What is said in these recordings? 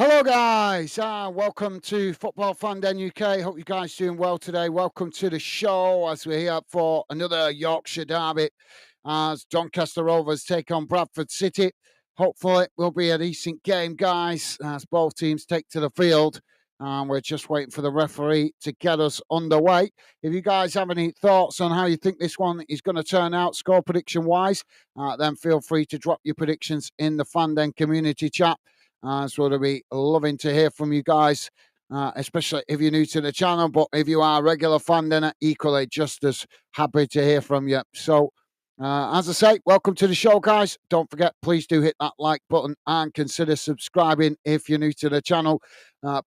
Hello, guys. Welcome to Football Fan Den UK. Hope you guys doing well today. Welcome to the show as we're here for another Yorkshire derby as Doncaster Rovers take on Bradford City. Hopefully, it will be a decent game, guys, as both teams take to the field. And we're just waiting for the referee to get us underway. If you guys have any thoughts on how you think this one is going to turn out, score prediction wise, then feel free to drop your predictions in the Fan Den community chat. So we'll be loving to hear from you guys, especially if you're new to the channel. But if you are a regular fan, then equally just as happy to hear from you. So, as I say, welcome to the show, guys. Don't forget, please do hit that like button and consider subscribing if you're new to the channel.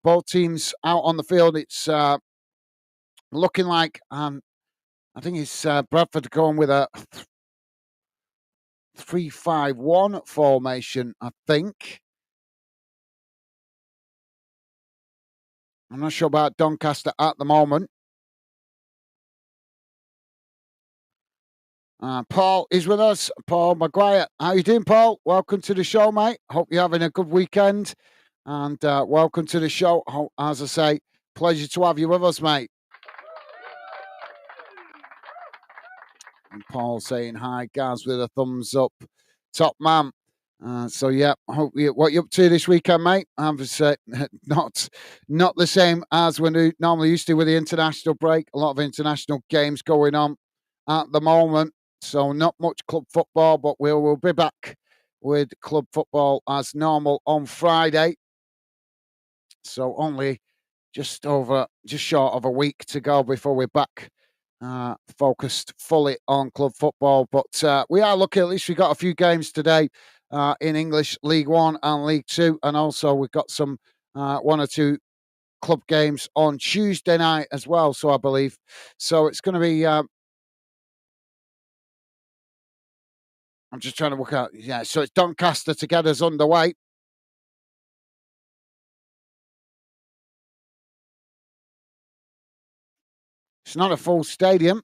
Both teams out on the field. It's looking like I think it's Bradford going with a 3-5-1 formation, I think. I'm not sure about Doncaster at the moment. Paul is with us. Paul Maguire. How you doing, Paul? Welcome to the show, mate. Hope you're having a good weekend. And welcome to the show. As I say, pleasure to have you with us, mate. And Paul saying hi, Gaz, with a thumbs up. Top man. So yeah, hope what you up to this weekend, mate? Obviously, not the same as we normally used to with the international break. A lot of international games going on at the moment, so not much club football. But we'll be back with club football as normal on Friday. So only just short of a week to go before we're back. Focused fully on club football, but we are lucky. At least we got a few games today in English League One and League Two, and also we've got some one or two club games on Tuesday night as well. So I believe so. It's going to be. I'm just trying to work out. Yeah, so it's Doncaster to get us underway. It's not a full stadium.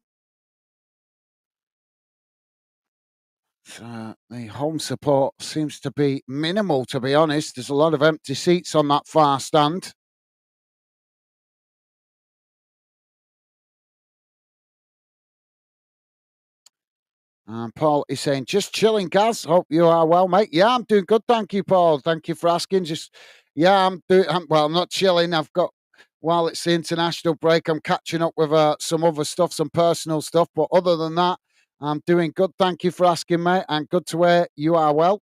The home support seems to be minimal, to be honest. There's a lot of empty seats on that far stand. Paul is saying, just chilling, Gaz. Hope you are well, mate. Yeah, I'm doing good. Thank you, Paul. Thank you for asking. Yeah, well, I'm not chilling. While it's the international break, I'm catching up with some other stuff, some personal stuff. But other than that, I'm doing good. Thank you for asking, mate. And good to hear you are well.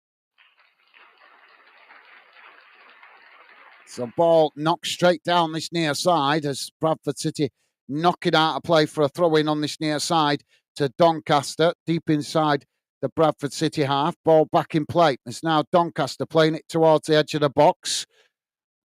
So, ball knocked straight down this near side as Bradford City knock it out of play for a throw in on this near side to Doncaster, deep inside the Bradford City half. Ball back in play. It's now Doncaster playing it towards the edge of the box.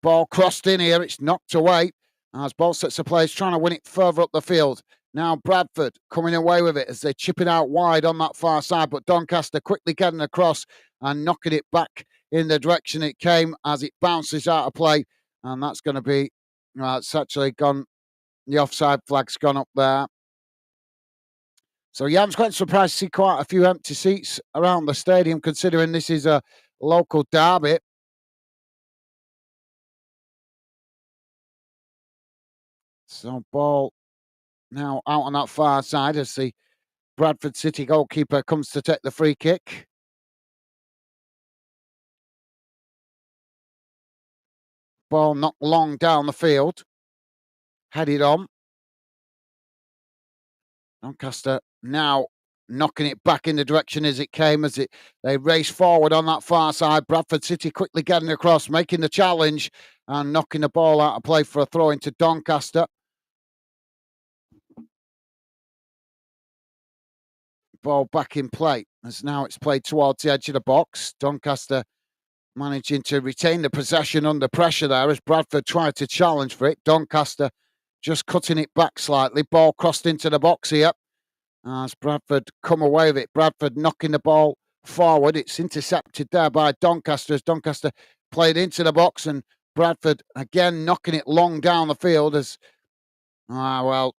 Ball crossed in here. It's knocked away as both sets of players trying to win it further up the field. Now Bradford coming away with it as they chip it out wide on that far side, but Doncaster quickly getting across and knocking it back in the direction it came as it bounces out of play. And that's going to be, it's actually gone, the offside flag's gone up there. So, yeah, I'm quite surprised to see quite a few empty seats around the stadium, considering this is a local derby. So, ball now out on that far side as the Bradford City goalkeeper comes to take the free kick. Ball not long down the field. Headed on. Doncaster now knocking it back in the direction as it came, they race forward on that far side. Bradford City quickly getting across, making the challenge and knocking the ball out of play for a throw into Doncaster. Ball back in play as now it's played towards the edge of the box. Doncaster managing to retain the possession under pressure there as Bradford tried to challenge for it. Doncaster just cutting it back slightly. Ball crossed into the box here as Bradford come away with it. Bradford knocking the ball forward. It's intercepted there by Doncaster as Doncaster played into the box and Bradford again knocking it long down the field as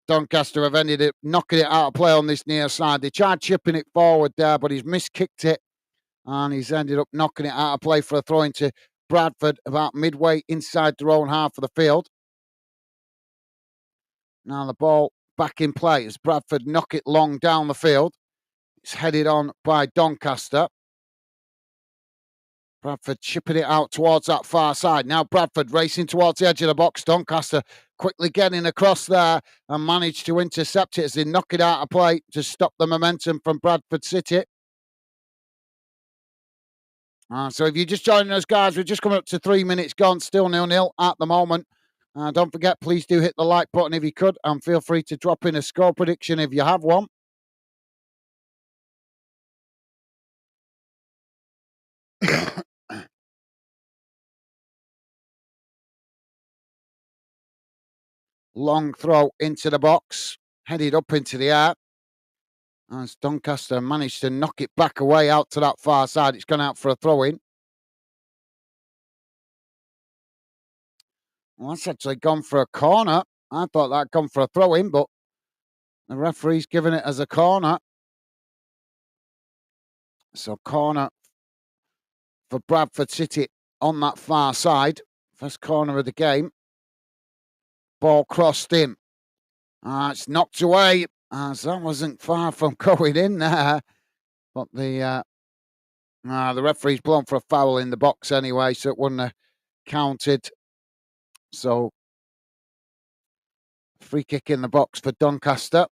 Doncaster have ended up knocking it out of play on this near side. They tried chipping it forward there, but he's miskicked it and he's ended up knocking it out of play for a throw into Bradford about midway inside their own half of the field. Now the ball back in play as Bradford knock it long down the field. It's headed on by Doncaster. Bradford chipping it out towards that far side. Now Bradford racing towards the edge of the box. Doncaster quickly getting across there and managed to intercept it as they knock it out of play to stop the momentum from Bradford City. So if you're just joining us, guys, we're just coming up to 3 minutes gone, still 0-0 at the moment. Don't forget, please do hit the like button if you could, and feel free to drop in a score prediction if you have one. Long throw into the box, headed up into the air. As Doncaster managed to knock it back away out to that far side. It's gone out for a throw-in. Well, that's actually gone for a corner. I thought that'd gone for a throw-in, but the referee's given it as a corner. So corner for Bradford City on that far side. First corner of the game. Ball crossed in. It's knocked away. So that wasn't far from going in there. But the referee's blown for a foul in the box anyway, so it wouldn't have counted. So free kick in the box for Doncaster.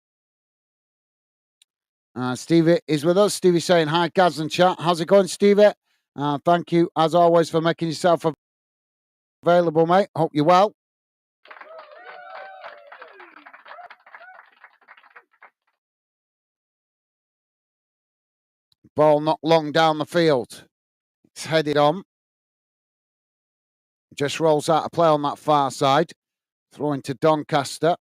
Stevie is with us. Stevie saying hi, Gaz and chat. How's it going, Stevie? Thank you, as always, for making yourself available, mate. Hope you're well. Ball not long down the field. It's headed on. Just rolls out of play on that far side. Throwing to Doncaster.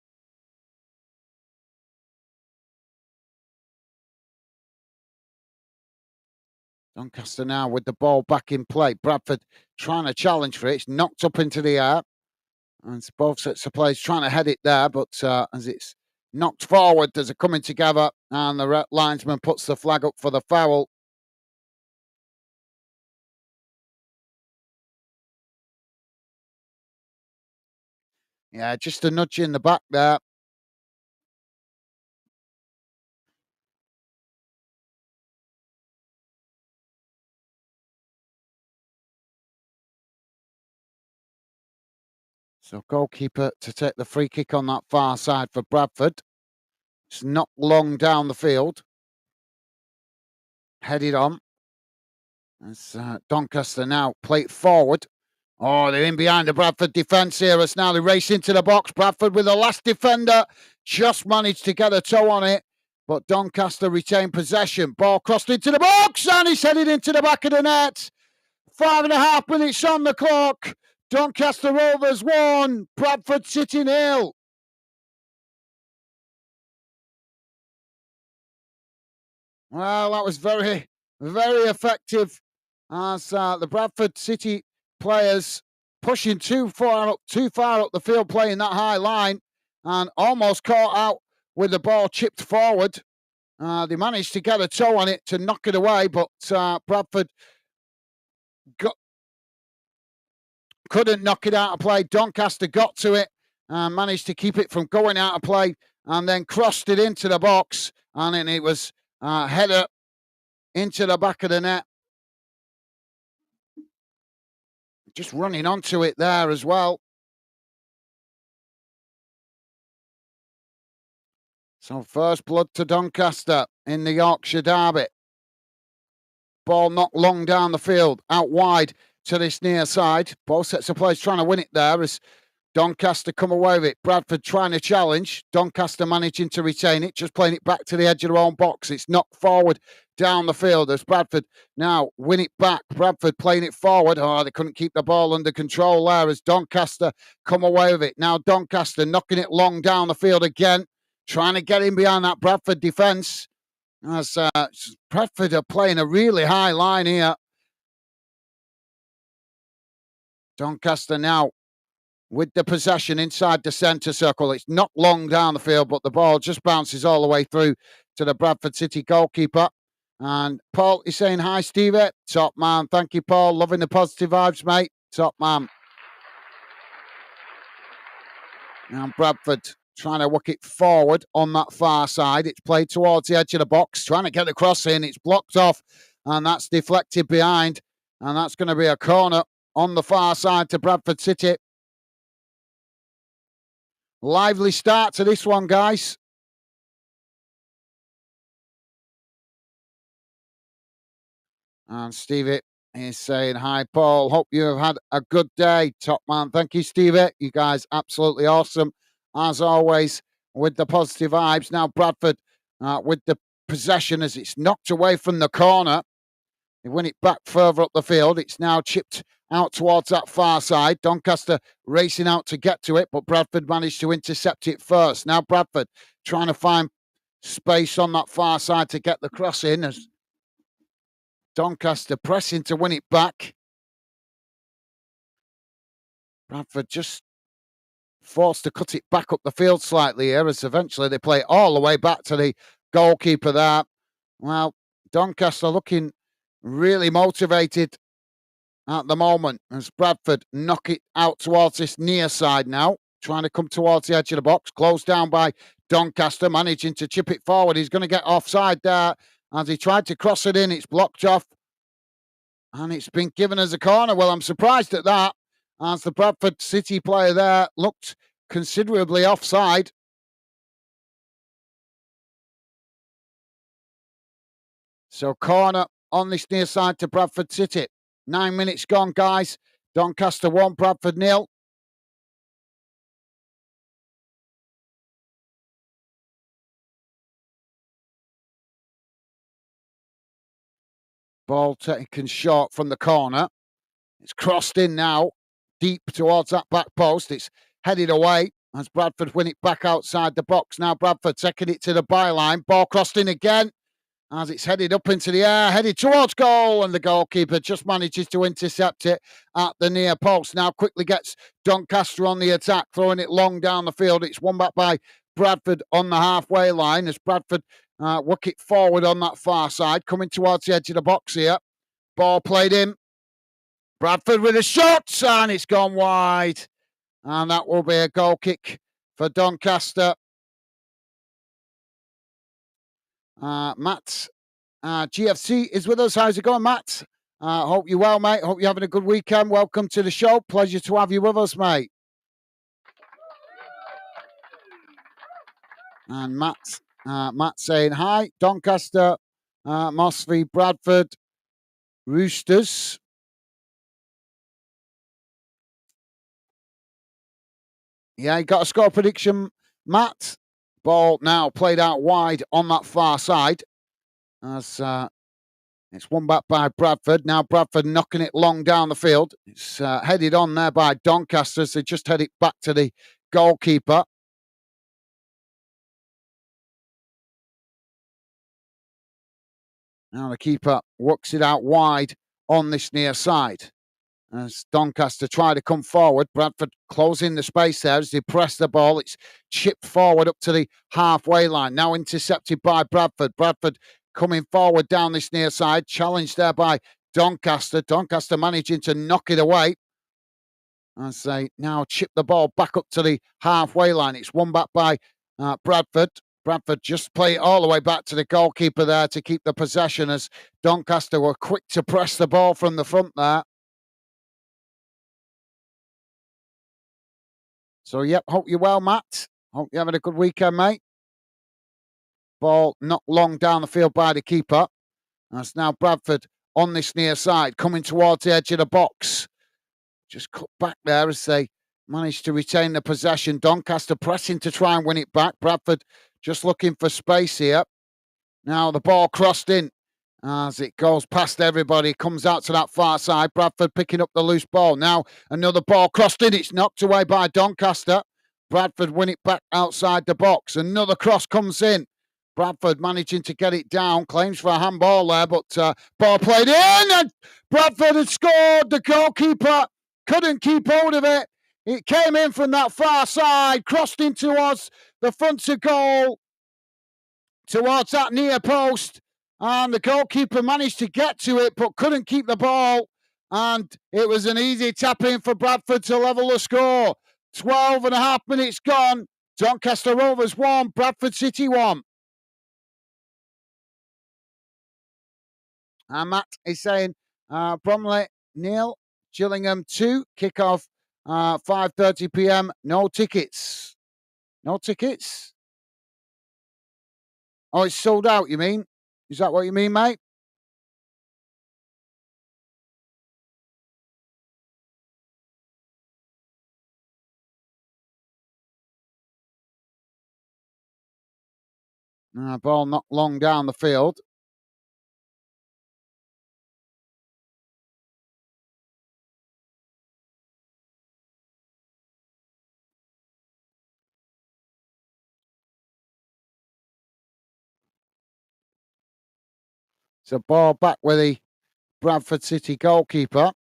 Doncaster now with the ball back in play. Bradford trying to challenge for it. It's knocked up into the air. And it's both sets of players trying to head it there. But as it's knocked forward, there's a coming together. And the linesman puts the flag up for the foul. Yeah, just a nudge in the back there. So goalkeeper to take the free kick on that far side for Bradford. It's not long down the field. Headed on. As Doncaster now play it forward. Oh, they're in behind the Bradford defence here. As now they race into the box. Bradford with the last defender. Just managed to get a toe on it. But Doncaster retained possession. Ball crossed into the box. And he's headed into the back of the net. 5.5 minutes on the clock. Doncaster Rovers 1. Bradford City 0. Well, that was very, very effective. As the Bradford City players pushing too far up the field, playing that high line, and almost caught out with the ball chipped forward. They managed to get a toe on it to knock it away, but Bradford couldn't knock it out of play. Doncaster got to it and managed to keep it from going out of play, and then crossed it into the box, and then it was header into the back of the net. Just running onto it there as well. So first blood to Doncaster in the Yorkshire derby. Ball knocked long down the field, out wide to this near side. Both sets of players trying to win it there as Doncaster come away with it. Bradford trying to challenge. Doncaster managing to retain it, just playing it back to the edge of their own box. It's knocked forward down the field as Bradford now win it back. Bradford playing it forward. Oh, they couldn't keep the ball under control there as Doncaster come away with it. Now Doncaster knocking it long down the field again, trying to get in behind that Bradford defence. As Bradford are playing a really high line here. Doncaster now with the possession inside the centre circle. It's not long down the field, but the ball just bounces all the way through to the Bradford City goalkeeper. And Paul is saying, hi, Stevie. Top man. Thank you, Paul. Loving the positive vibes, mate. Top man. Now Bradford trying to work it forward on that far side. It's played towards the edge of the box, trying to get the cross in. It's blocked off, and that's deflected behind. And that's going to be a corner on the far side to Bradford City. Lively start to this one, guys. And Stevie is saying, hi, Paul. Hope you have had a good day. Top man. Thank you, Stevie. You guys absolutely awesome. As always, with the positive vibes. Now Bradford with the possession as it's knocked away from the corner. They win it back further up the field. It's now chipped out towards that far side. Doncaster racing out to get to it, but Bradford managed to intercept it first. Now Bradford trying to find space on that far side to get the cross in as Doncaster pressing to win it back. Bradford just forced to cut it back up the field slightly here as eventually they play it all the way back to the goalkeeper there. Well, Doncaster looking really motivated at the moment as Bradford knock it out towards this near side now, trying to come towards the edge of the box, closed down by Doncaster, managing to chip it forward. He's going to get offside there as he tried to cross it in. It's blocked off and it's been given as a corner. Well, I'm surprised at that as the Bradford City player there looked considerably offside. So corner on this near side to Bradford City. 9 minutes gone, guys. Doncaster 1, Bradford 0. Ball taken short from the corner. It's crossed in now, deep towards that back post. It's headed away as Bradford win it back outside the box. Now Bradford taking it to the byline. Ball crossed in again as it's headed up into the air, headed towards goal, and the goalkeeper just manages to intercept it at the near post. Now quickly gets Doncaster on the attack, throwing it long down the field. It's won back by Bradford on the halfway line as Bradford work it forward on that far side, coming towards the edge of the box here. Ball played in. Bradford with a shot, and it's gone wide. And that will be a goal kick for Doncaster. Matt, GFC is with us. How's it going, Matt? Hope you're well, mate. Hope you're having a good weekend. Welcome to the show. Pleasure to have you with us, mate. And Matt saying hi. Doncaster, Moss v Bradford, Roosters. Yeah, you got a score prediction, Matt. Ball now played out wide on that far side as it's won back by Bradford. Now Bradford knocking it long down the field. It's headed on there by Doncaster as they just head it back to the goalkeeper. Now the keeper works it out wide on this near side. As Doncaster try to come forward, Bradford closing the space there as they press the ball. It's chipped forward up to the halfway line. Now intercepted by Bradford. Bradford coming forward down this near side. Challenged there by Doncaster. Doncaster managing to knock it away as they now chip the ball back up to the halfway line. It's won back by Bradford. Bradford just play it all the way back to the goalkeeper there to keep the possession as Doncaster were quick to press the ball from the front there. So, yep, hope you're well, Matt. Hope you're having a good weekend, mate. Ball knocked long down the field by the keeper. That's now Bradford on this near side, coming towards the edge of the box. Just cut back there as they managed to retain the possession. Doncaster pressing to try and win it back. Bradford just looking for space here. Now the ball crossed in as it goes past everybody, comes out to that far side. Bradford picking up the loose ball. Now another ball crossed in. It's knocked away by Doncaster. Bradford win it back outside the box. Another cross comes in. Bradford managing to get it down. Claims for a handball there, but ball played in and Bradford had scored. The goalkeeper couldn't keep hold of it. It came in from that far side, crossed in towards the front of goal, towards that near post. And the goalkeeper managed to get to it, but couldn't keep the ball. And it was an easy tap in for Bradford to level the score. 12 and a half minutes gone. Doncaster Rovers 1, Bradford City 1. And Matt is saying Bromley nil, Gillingham 2, kickoff 5:30 p.m. No tickets. No tickets? Oh, it's sold out, you mean? Is that what you mean, mate? Ball not long down the field. It's a ball back with the Bradford City goalkeeper.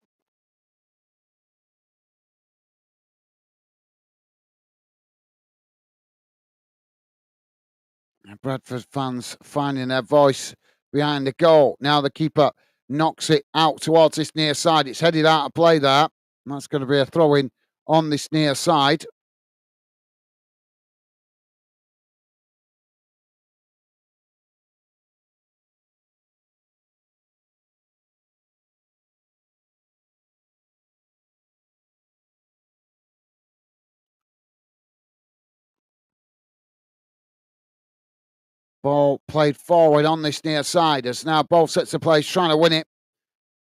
Bradford fans finding their voice behind the goal. Now the keeper knocks it out towards this near side. It's headed out of play there. And that's going to be a throw in on this near side. Ball played forward on this near side as now both sets of plays trying to win it.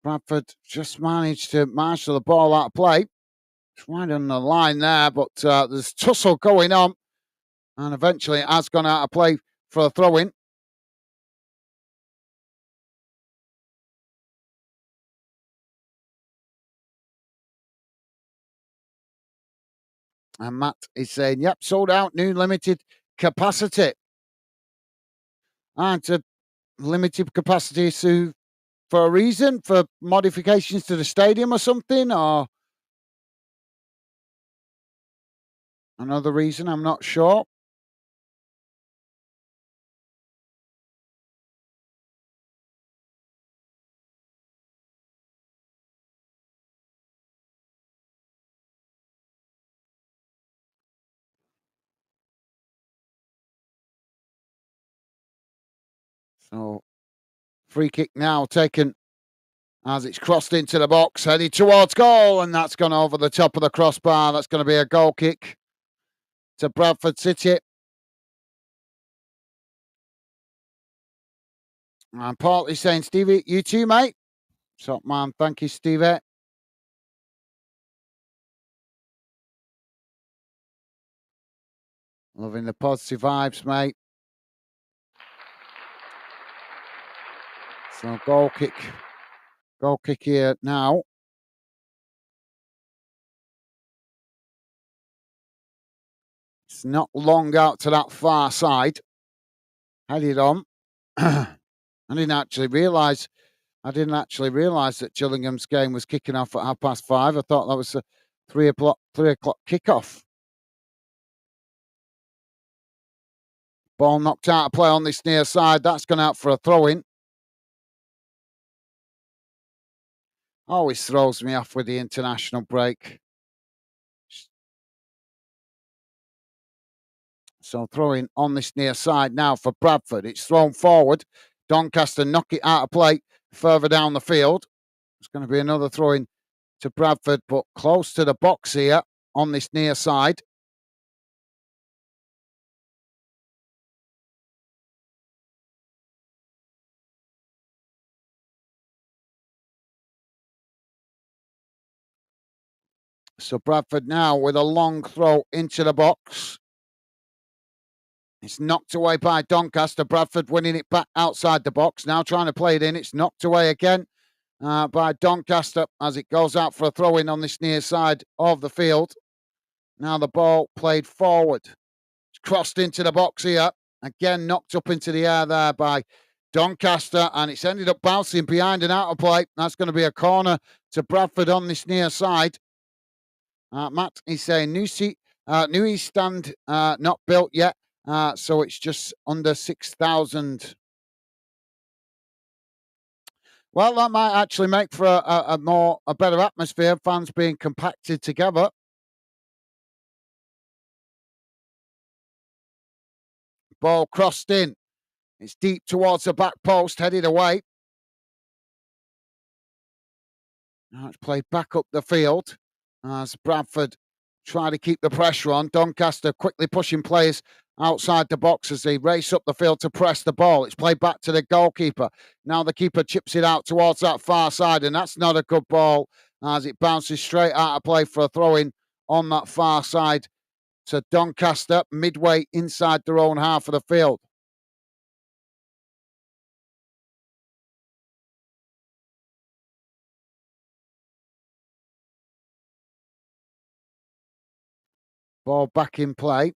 Bradford just managed to marshal the ball out of play. It's right on the line there, but there's tussle going on. And eventually it has gone out of play for a throw in. And Matt is saying, yep, sold out, new limited capacity. And limited capacity for a reason, for modifications to the stadium or something, or another reason, I'm not sure. So free kick now taken as it's crossed into the box, headed towards goal, and that's gone over the top of the crossbar. That's going to be a goal kick to Bradford City. And Paul is saying, Stevie, you too, mate. Top man, thank you, Stevie. Loving the positive vibes, mate. So goal kick here now. It's not long out to that far side. Headed on. I didn't actually realise that Gillingham's game was kicking off at 5:30. I thought that was a 3 o'clock kickoff. Ball knocked out of play on this near side. That's gone out for a throw in. Always throws me off with the international break. So throwing on this near side now for Bradford. It's thrown forward. Doncaster knock it out of play further down the field. It's going to be another throw in to Bradford, but close to the box here on this near side. So Bradford now with a long throw into the box. It's knocked away by Doncaster. Bradford winning it back outside the box. Now trying to play it in. It's knocked away again by Doncaster as it goes out for a throw in on this near side of the field. Now the ball played forward. It's crossed into the box here. Again, knocked up into the air there by Doncaster, and it's ended up bouncing behind and out of play. That's going to be a corner to Bradford on this near side. Matt is saying new East Stand not built yet, so it's just under 6,000. Well, that might actually make for a better atmosphere, fans being compacted together. Ball crossed in. It's deep towards the back post, headed away. Now it's played back up the field as Bradford try to keep the pressure on. Doncaster quickly pushing players outside the box as they race up the field to press the ball. It's played back to the goalkeeper. Now the keeper chips it out towards that far side, and that's not a good ball as it bounces straight out of play for a throw in on that far side to Doncaster, midway inside their own half of the field. Ball back in play.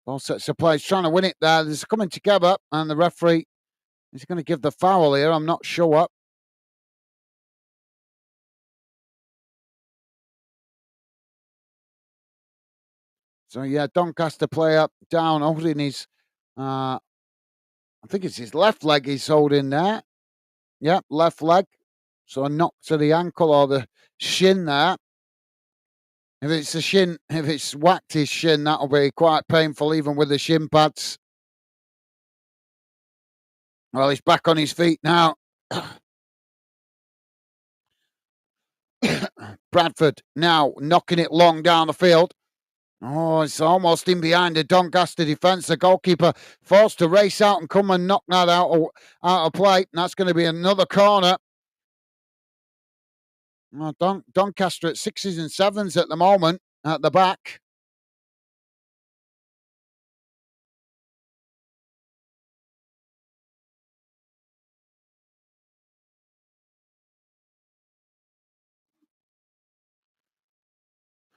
Ball sets the play. He's trying to win it there. They're coming together, and the referee is going to give the foul here. I'm not sure. So, yeah, Doncaster player down, holding his, I think it's his left leg he's holding there. Yeah, left leg. So a knock to the ankle or the shin there. If it's the shin, if it's whacked his shin, that'll be quite painful, even with the shin pads. Well, he's back on his feet now. Bradford now knocking it long down the field. Oh, it's almost in behind the Doncaster defence. The goalkeeper forced to race out and come and knock that out of play. And that's going to be another corner. Well, Doncaster at 6s and 7s at the moment at the back.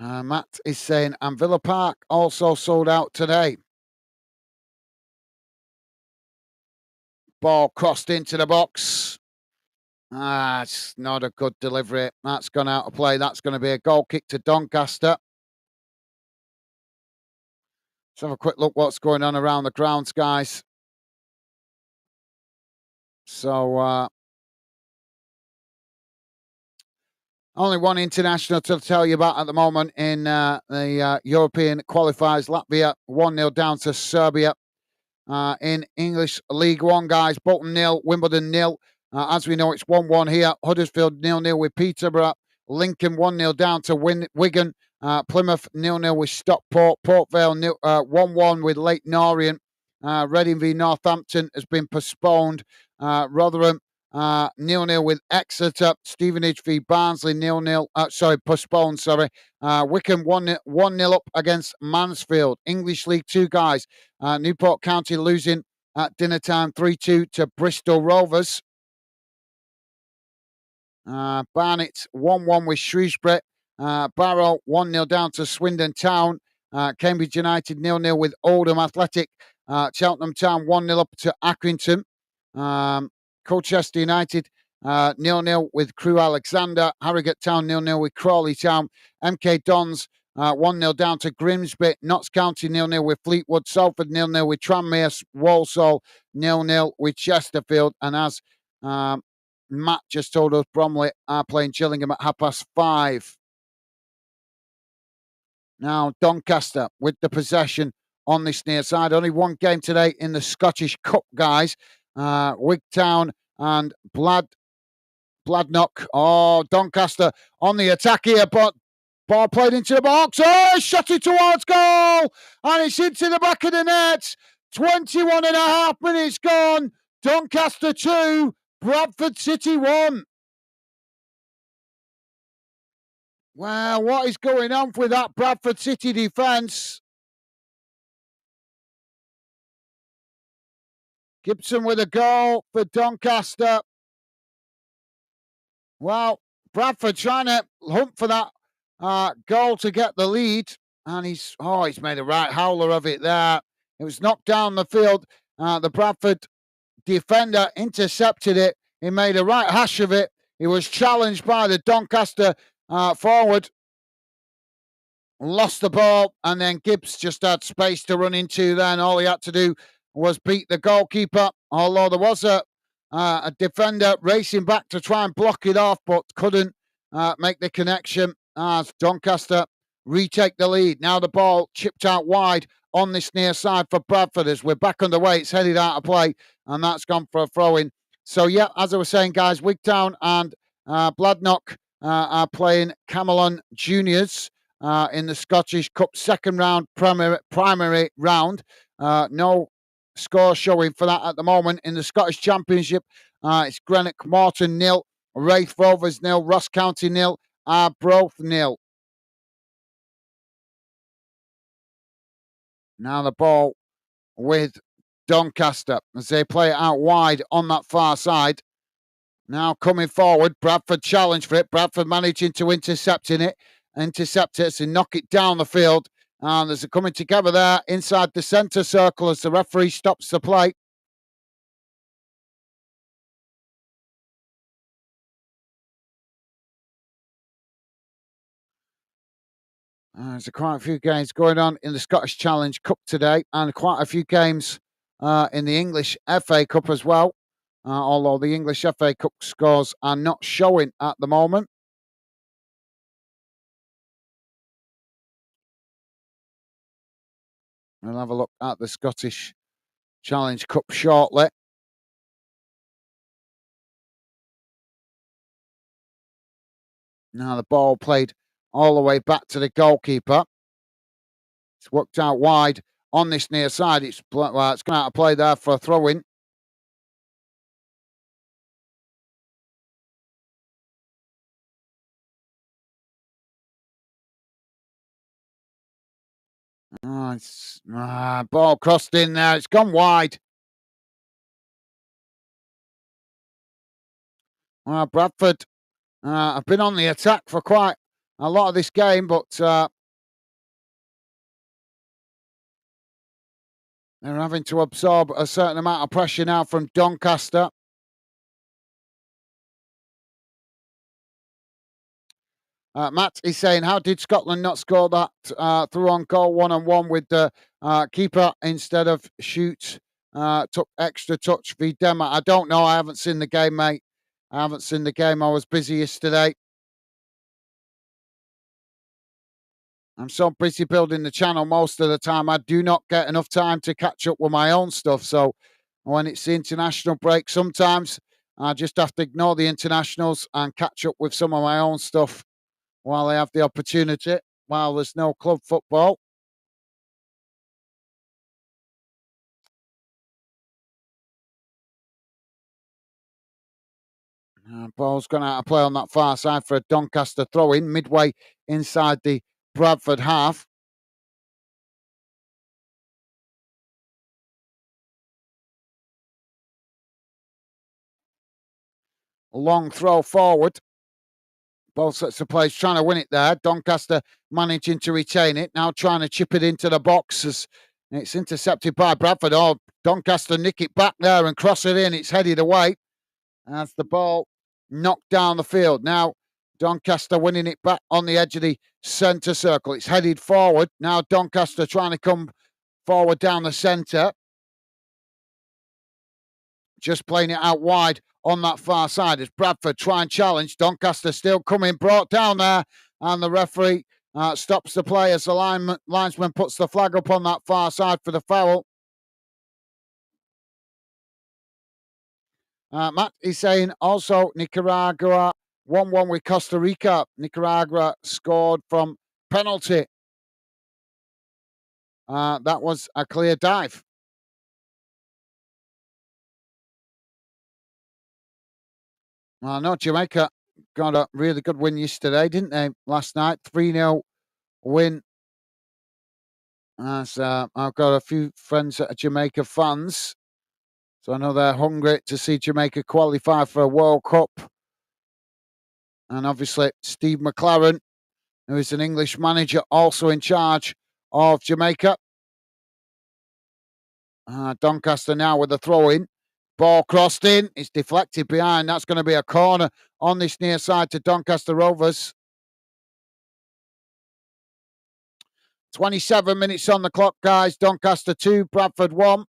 Matt is saying, and Villa Park also sold out today. Ball crossed into the box. It's not a good delivery. That's gone out of play. That's going to be a goal kick to Doncaster. Let's have a quick look what's going on around the grounds, guys. So, only one international to tell you about at the moment in the European qualifiers. Latvia 1-0 down to Serbia. In English League One, guys. Bolton 0, Wimbledon 0. As we know, it's 1-1 here. Huddersfield 0-0 with Peterborough. Lincoln 1-0 down to Wigan. Plymouth 0-0 with Stockport. Port Vale 1-1 with Leyton Orient. Reading v Northampton has been postponed. Rotherham 0-0 with Exeter. Stevenage v Barnsley 0-0. Postponed. Wycombe 1-0 up against Mansfield. English League 2, guys. Newport County losing at dinner time 3-2 to Bristol Rovers. Barnet 1-1 with Shrewsbury. Barrow 1-0 down to Swindon Town. Cambridge United 0-0 with Oldham Athletic. Cheltenham Town 1-0 up to Accrington. Colchester United 0-0 with Crewe Alexandra. Harrogate Town 0-0 with Crawley Town. MK Dons 1-0 down to Grimsby. Notts County 0-0 with Fleetwood. Salford 0-0 with Tranmere. Walsall 0-0 with Chesterfield. And as Matt just told us, Bromley are playing Gillingham at 5:30. Now Doncaster with the possession on this near side. Only one game today in the Scottish Cup, guys. Wigtown and Bladnoch. Oh, Doncaster on the attack here, but ball played into the box. Oh, shot it towards goal, and it's into the back of the net. 21 and a half minutes gone. Doncaster 2, Bradford City 1. Well, what is going on with that Bradford City defence? Gibson with a goal for Doncaster. Well, Bradford trying to hunt for that goal to get the lead. And he's made a right howler of it there. It was knocked down the field. The Bradford defender intercepted it. He made a right hash of it. He was challenged by the Doncaster forward. Lost the ball, and then Gibbs just had space to run into then. All he had to do was beat the goalkeeper, although there was a A defender racing back to try and block it off, but couldn't make the connection as Doncaster retake the lead. Now the ball chipped out wide on this near side for Bradford as we're back underway. It's headed out of play, and that's gone for a throw-in. So, yeah, as I was saying, guys, Wigtown and Bladnoch are playing Camelon Juniors in the Scottish Cup second round primary round. No score showing for that at the moment. In the Scottish Championship, it's Greenock Morton 0, Wraith Rovers 0, Ross County 0, Arbroath 0. Now the ball with Doncaster as they play it out wide on that far side. Now coming forward, Bradford challenge for it. Bradford managing to intercept it and knock it down the field. And there's a coming together there inside the centre circle as the referee stops the play. There's quite a few games going on in the Scottish Challenge Cup today, and quite a few games in the English FA Cup as well. Although the English FA Cup scores are not showing at the moment. We'll have a look at the Scottish Challenge Cup shortly. Now the ball played all the way back to the goalkeeper. It's worked out wide on this near side. It's gone out of play there for a throw-in. Ball crossed in there. It's gone wide. Bradford have been on the attack for quite a lot of this game, but they're having to absorb a certain amount of pressure now from Doncaster. Matt is saying, how did Scotland not score that through on goal 1-on-1 with the keeper instead of shoot? Took extra touch v Denmark. I don't know. I haven't seen the game, mate. I haven't seen the game. I was busy yesterday. I'm so busy building the channel most of the time. I do not get enough time to catch up with my own stuff. So when it's the international break, sometimes I just have to ignore the internationals and catch up with some of my own stuff while I have the opportunity, while there's no club football. Ball's gone out of play on that far side for a Doncaster throw-in, midway inside the Bradford half. Long throw forward. Both sets of players trying to win it there. Doncaster managing to retain it. Now trying to chip it into the box as it's intercepted by Bradford. Oh, Doncaster nick it back there and cross it in. It's headed away as the ball knocked down the field. Now Doncaster winning it back on the edge of the centre circle. It's headed forward. Now Doncaster trying to come forward down the centre. Just playing it out wide on that far side as Bradford try and challenge. Doncaster still coming, brought down there, and the referee stops the play as the linesman puts the flag up on that far side for the foul. Matt is saying also Nicaragua 1-1 with Costa Rica. Nicaragua scored from penalty. That was a clear dive. Well, no, Jamaica got a really good win yesterday, didn't they? Last night, 3-0 win. As I've got a few friends that are Jamaica fans, so I know they're hungry to see Jamaica qualify for a World Cup. And obviously, Steve McLaren, who is an English manager, also in charge of Jamaica. Doncaster now with the throw-in. Ball crossed in. It's deflected behind. That's going to be a corner on this near side to Doncaster Rovers. 27 minutes on the clock, guys. Doncaster 2, Bradford 1.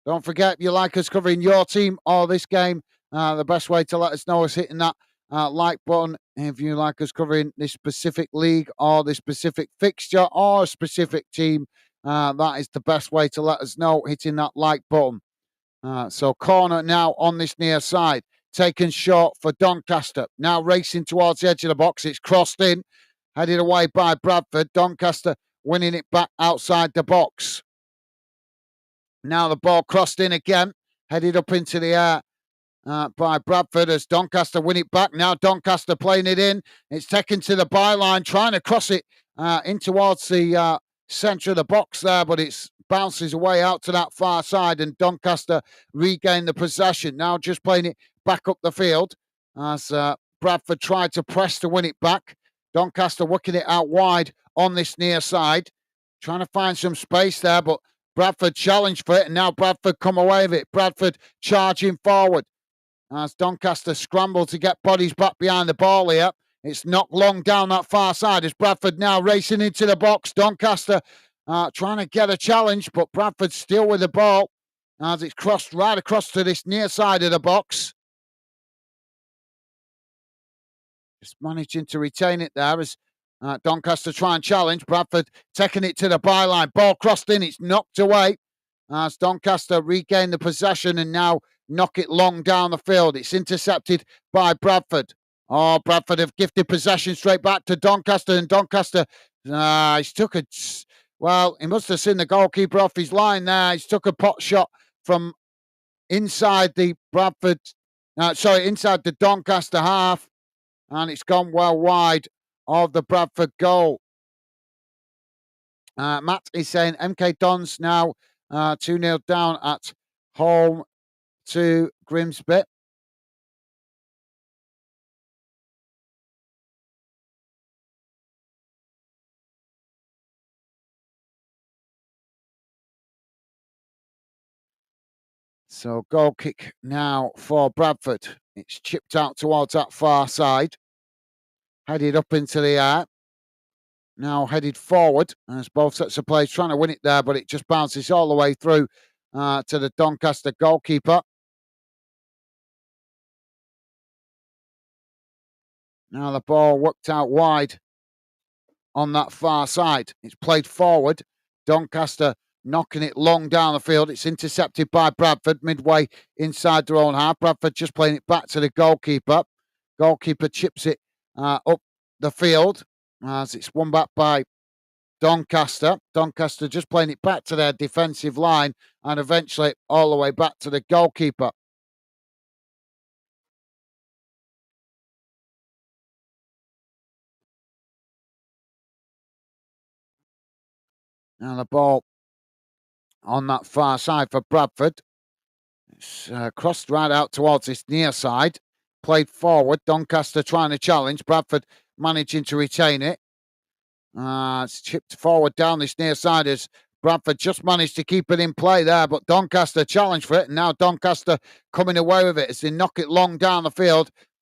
Don't forget, if you like us covering your team or this game, the best way to let us know is hitting that like button. If you like us covering this specific league or this specific fixture or a specific team, that is the best way to let us know, hitting that like button. So corner now on this near side, taken short for Doncaster. Now racing towards the edge of the box. It's crossed in, headed away by Bradford. Doncaster winning it back outside the box. Now the ball crossed in again, headed up into the air by Bradford as Doncaster win it back. Now Doncaster playing it in. It's taken to the byline, trying to cross it in towards the centre of the box there, but it bounces away out to that far side and Doncaster regain the possession. Now just playing it back up the field as Bradford tried to press to win it back. Doncaster working it out wide on this near side, trying to find some space there, but Bradford challenged for it, and now Bradford come away with it. Bradford charging forward as Doncaster scramble to get bodies back behind the ball here. It's knocked long down that far side as Bradford now racing into the box. Doncaster trying to get a challenge, but Bradford still with the ball as it's crossed right across to this near side of the box. Just managing to retain it there as Doncaster try and challenge. Bradford taking it to the byline. Ball crossed in. It's knocked away as Doncaster regain the possession and now knock it long down the field. It's intercepted by Bradford. Oh, Bradford have gifted possession straight back to Doncaster, and Doncaster, he's took a, well, he must have seen the goalkeeper off his line there. He's took a pot shot from inside the Bradford, inside the Doncaster half, and it's gone well wide of the Bradford goal. Matt is saying MK Dons now 2-0 down at home to Grimsby. So goal kick now for Bradford. It's chipped out towards that far side. Headed up into the air. Now headed forward as both sets of players trying to win it there, but it just bounces all the way through to the Doncaster goalkeeper. Now the ball worked out wide on that far side. It's played forward. Doncaster knocking it long down the field. It's intercepted by Bradford midway inside their own half. Bradford just playing it back to the goalkeeper. Goalkeeper chips it up the field as it's won back by Doncaster. Doncaster just playing it back to their defensive line and eventually all the way back to the goalkeeper. Now the ball on that far side for Bradford. It's crossed right out towards this near side. Played forward. Doncaster trying to challenge. Bradford managing to retain it. It's chipped forward down this near side as Bradford just managed to keep it in play there, but Doncaster challenged for it, and now Doncaster coming away with it as they knock it long down the field.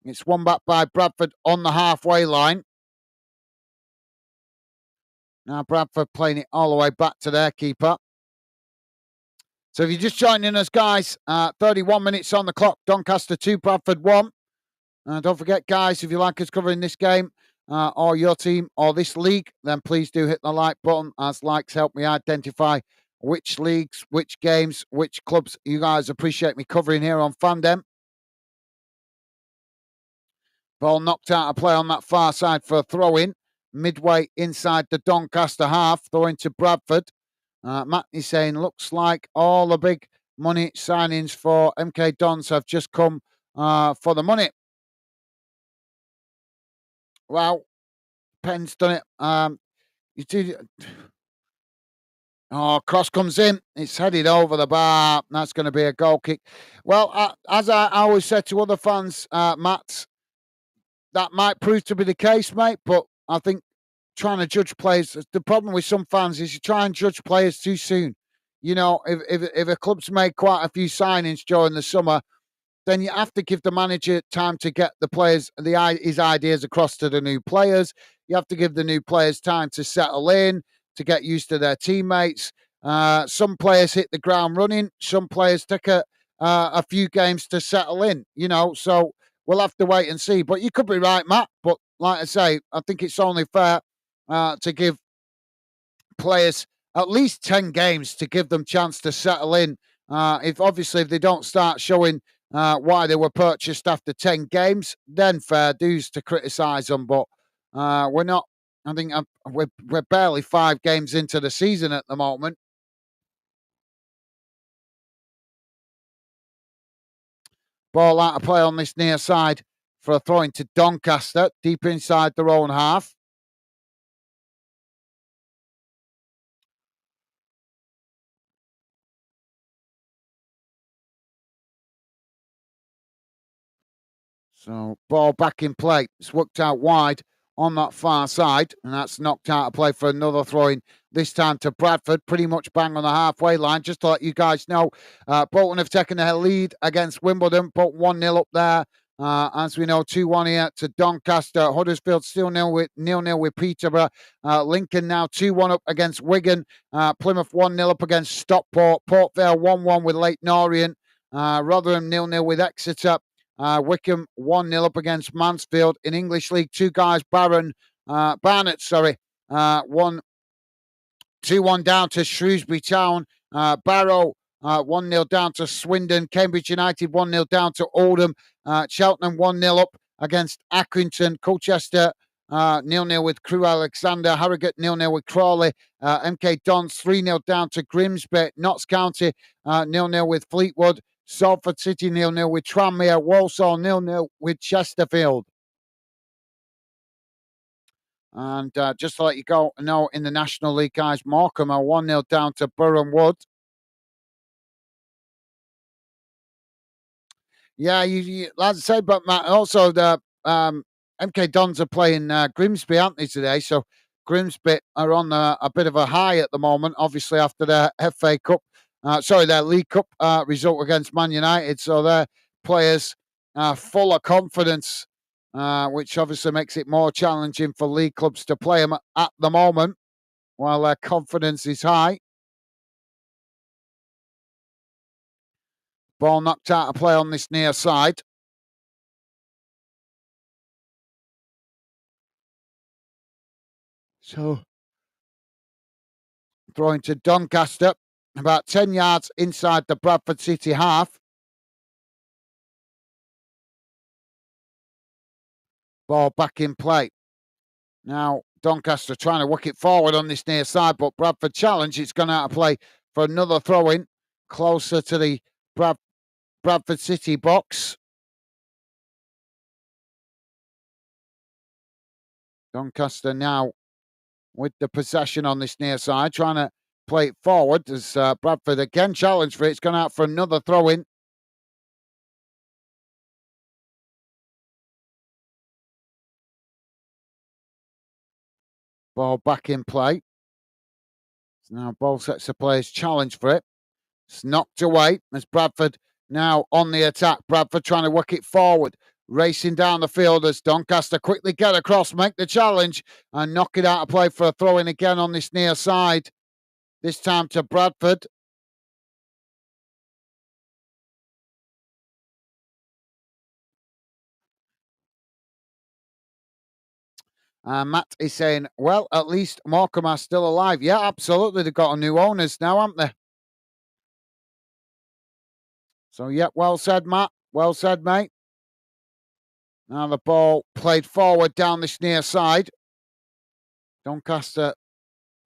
It's won back by Bradford on the halfway line. Now Bradford playing it all the way back to their keeper. So if you're just joining us, guys, 31 minutes on the clock. Doncaster 2, Bradford 1. Don't forget, guys, if you like us covering this game or your team or this league, then please do hit the like button, as likes help me identify which leagues, which games, which clubs you guys appreciate me covering here on Fandom. Ball knocked out of play on that far side for a throw-in. Midway inside the Doncaster half, throwing to Bradford. Matt is saying, looks like all the big money signings for MK Dons have just come for the money. Well, Penn's done it. You do. Oh, cross comes in. It's headed over the bar. That's going to be a goal kick. Well, as I always said to other fans, Matt, that might prove to be the case, mate. But I think trying to judge players, the problem with some fans is you try and judge players too soon. You know, if a club's made quite a few signings during the summer, then you have to give the manager time to get the players, his ideas across to the new players. You have to give the new players time to settle in, to get used to their teammates. Some players hit the ground running. Some players take a few games to settle in, so we'll have to wait and see. But you could be right, Matt. But like I say, I think it's only fair to give players at least 10 games to give them chance to settle in. If they don't start showing why they were purchased after 10 games, then fair dues to criticise them. But we're not. I think we're barely 5 games into the season at the moment. Ball out of play on this near side for a throw into Doncaster, deep inside their own half. So ball back in play. It's worked out wide on that far side, and that's knocked out of play for another throw-in, this time to Bradford, pretty much bang on the halfway line. Just to let you guys know, Bolton have taken their lead against Wimbledon, but 1-0 up there. As we know, 2-1 here to Doncaster. Huddersfield still 0-0 with Peterborough. Lincoln now 2-1 up against Wigan. Plymouth 1-0 up against Stockport. Port Vale 1-1 with Leyton Orient. Rotherham 0-0 with Exeter. Wickham 1-0 up against Mansfield. In English League, two guys, Barnett, 2-1 down to Shrewsbury Town. Barrow 1-0 down to Swindon. Cambridge United 1-0 down to Oldham. Cheltenham 1-0 up against Accrington. Colchester 0-0 with Crewe Alexander. Harrogate 0-0 with Crawley. MK Dons 3-0 down to Grimsby. Notts County 0-0 with Fleetwood. Salford City 0-0 with Tranmere. Walsall 0-0 with Chesterfield. And just to let you know, in the National League, guys, Morecambe are 1-0 down to Burham Wood. Yeah, you like I say, but Matt, also the MK Dons are playing Grimsby, aren't they, today? So Grimsby are on a bit of a high at the moment, obviously, after their their League Cup result against Man United. So their players are full of confidence, which obviously makes it more challenging for league clubs to play them at the moment while their confidence is high. Ball knocked out of play on this near side. So throwing to Doncaster, about 10 yards inside the Bradford City half. Ball back in play. Now, Doncaster trying to work it forward on this near side, but Bradford challenge. It's gone out of play for another throw-in closer to the Bradford City box. Doncaster now with the possession on this near side, trying to play it forward as Bradford again challenged for it. It's gone out for another throw-in. Ball back in play. Now both sets of players challenge for it. It's knocked away as Bradford now on the attack. Bradford trying to work it forward. Racing down the field as Doncaster quickly get across, make the challenge, and knock it out of play for a throw-in again on this near side. This time to Bradford. Matt is saying, well, at least Morecambe are still alive. Yeah, absolutely. They've got a new owners now, haven't they? So, yeah, well said, Matt. Well said, mate. Now the ball played forward down this near side. Doncaster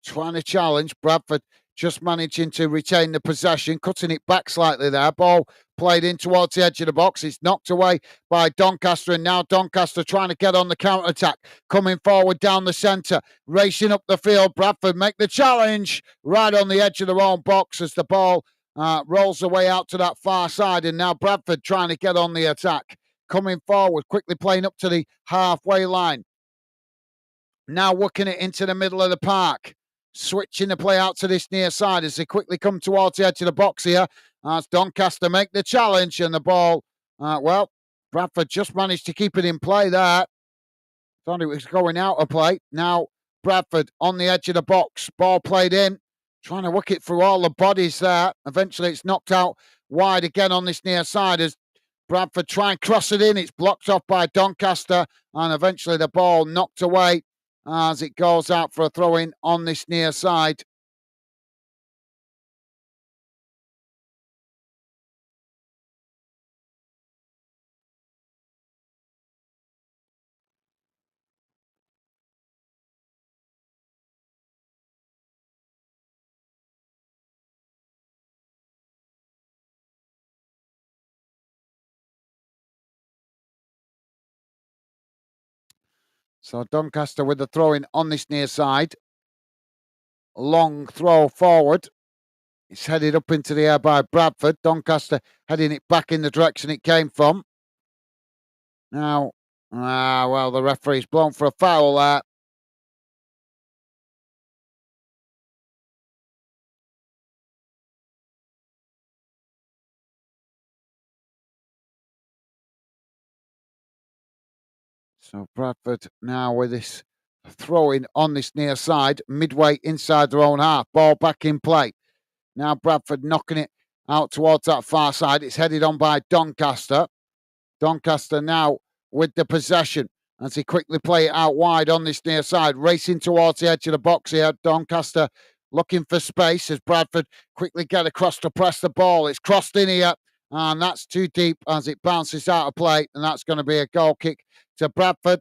trying to challenge. Bradford just managing to retain the possession, cutting it back slightly there. Ball played in towards the edge of the box. It's knocked away by Doncaster, and now Doncaster trying to get on the counter-attack, coming forward down the centre, racing up the field. Bradford make the challenge right on the edge of their own box as the ball rolls away out to that far side, and now Bradford trying to get on the attack, coming forward, quickly playing up to the halfway line. Now working it into the middle of the park. Switching the play out to this near side as they quickly come towards the edge of the box here. As Doncaster make the challenge and the ball, Bradford just managed to keep it in play there. Thought it was going out of play. Now Bradford on the edge of the box. Ball played in. Trying to work it through all the bodies there. Eventually, it's knocked out wide again on this near side as Bradford try and cross it in. It's blocked off by Doncaster, and eventually the ball knocked away as it goes out for a throw in on this near side. So Doncaster with the throw in on this near side. Long throw forward. It's headed up into the air by Bradford. Doncaster heading it back in the direction it came from. Now, well, the referee's blown for a foul there. So Bradford now with this throwing on this near side, midway inside their own half. Ball back in play. Now Bradford knocking it out towards that far side. It's headed on by Doncaster. Doncaster now with the possession as he quickly play it out wide on this near side, racing towards the edge of the box here. Doncaster looking for space as Bradford quickly get across to press the ball. It's crossed in here, and that's too deep as it bounces out of play, and that's going to be a goal kick to Bradford.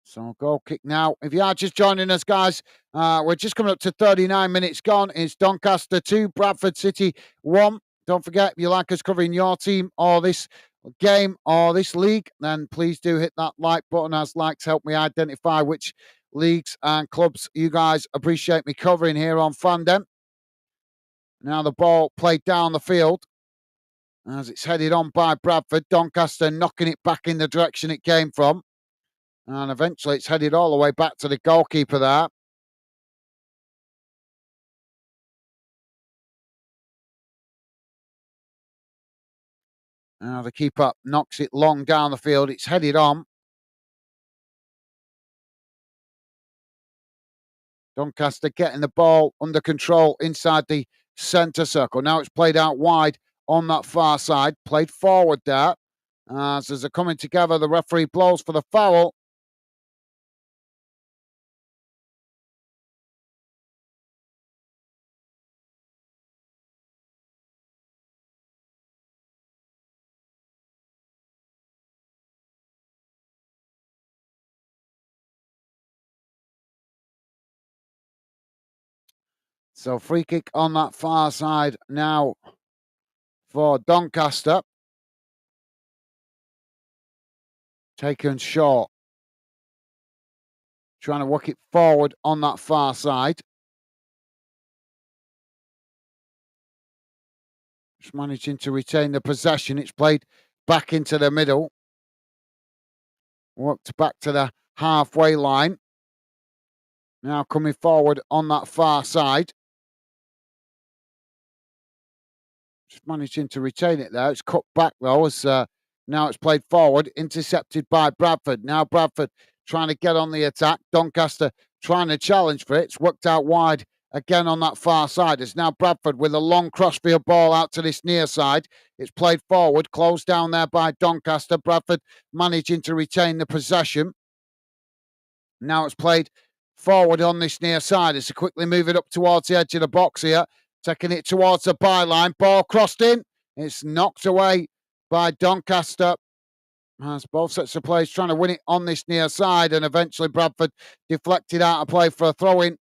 So goal kick now. If you are just joining us, guys, we're just coming up to 39 minutes gone. It's Doncaster 2, Bradford City 1. Don't forget, if you like us covering your team or this game or this league, then please do hit that like button, as likes help me identify which leagues and clubs you guys appreciate me covering here on Fandom. Now the ball played down the field as it's headed on by Bradford. Doncaster knocking it back in the direction it came from. And eventually it's headed all the way back to the goalkeeper there. Now the keeper knocks it long down the field. It's headed on. Doncaster getting the ball under control inside the centre circle. Now it's played out wide on that far side. Played forward there. As they're coming together, the referee blows for the foul. So free kick on that far side now for Doncaster. Taken short. Trying to work it forward on that far side. Just managing to retain the possession. It's played back into the middle. Worked back to the halfway line. Now coming forward on that far side. Just managing to retain it there. It's cut back though as now it's played forward. Intercepted by Bradford. Now Bradford trying to get on the attack. Doncaster trying to challenge for it. It's worked out wide again on that far side. It's now Bradford with a long crossfield ball out to this near side. It's played forward, closed down there by Doncaster. Bradford managing to retain the possession. Now it's played forward on this near side. It's quickly moving up towards the edge of the box here, taking it towards the byline. Ball crossed in. It's knocked away by Doncaster. As both sets of players trying to win it on this near side, and eventually Bradford deflected out of play for a throw in.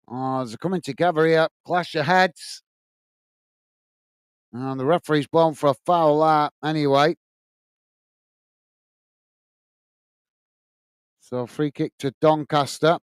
Oh, they're coming together here. Clash of heads. And the referee's blown for a foul there anyway. So free kick to Doncaster.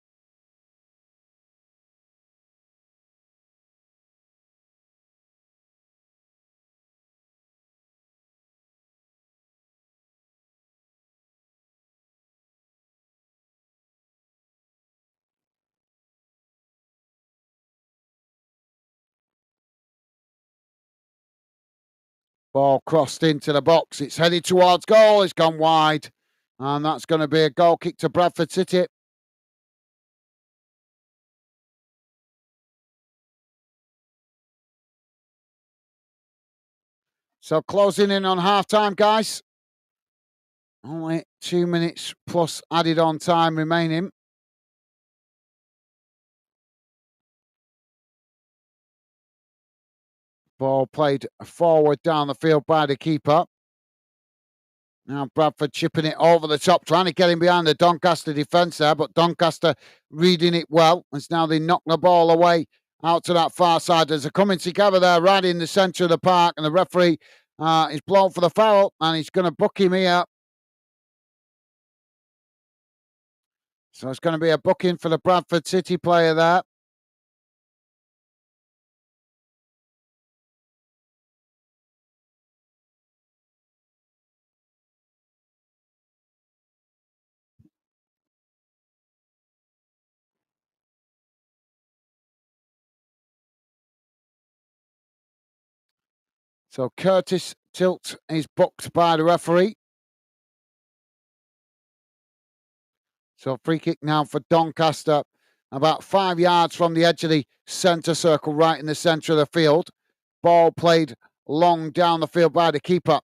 Ball crossed into the box. It's headed towards goal. It's gone wide. And that's going to be a goal kick to Bradford City. So closing in on half time, guys. Only 2 minutes plus added on time remaining. Ball played forward down the field by the keeper. Now Bradford chipping it over the top, trying to get him behind the Doncaster defence there, but Doncaster reading it well. As now they knock the ball away out to that far side. As they're coming together there right in the centre of the park, and the referee is blown for the foul, and he's going to book him here. So it's going to be a booking for the Bradford City player there. So Curtis Tilt is booked by the referee. So free kick now for Doncaster, about 5 yards from the edge of the centre circle, right in the centre of the field. Ball played long down the field by the keeper.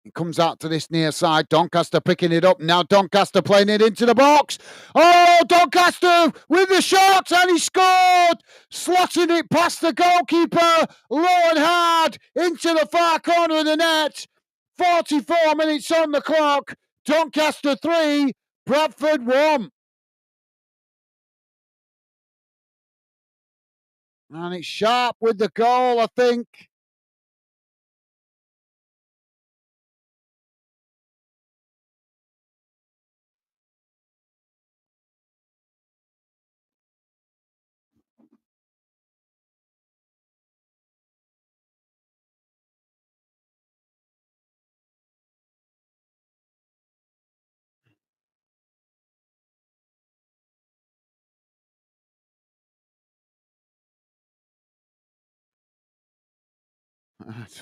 It comes out to this near side. Doncaster picking it up. Now Doncaster playing it into the box. Oh, Doncaster with the shot, and he scored! Slotting it past the goalkeeper, low and hard, into the far corner of the net. 44 minutes on the clock. Doncaster 3, Bradford 1. And it's Sharp with the goal, I think.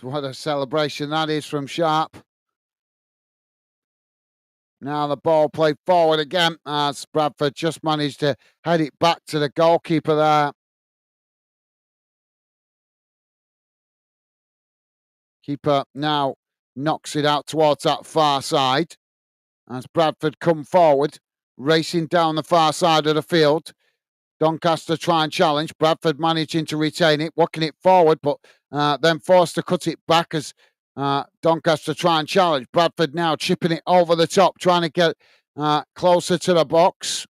What a celebration that is from Sharp. Now the ball played forward again as Bradford just managed to head it back to the goalkeeper there. Keeper now knocks it out towards that far side as Bradford come forward, racing down the far side of the field. Doncaster try and challenge. Bradford managing to retain it, walking it forward, but then forced to cut it back as Doncaster try and challenge. Bradford now chipping it over the top, trying to get closer to the box.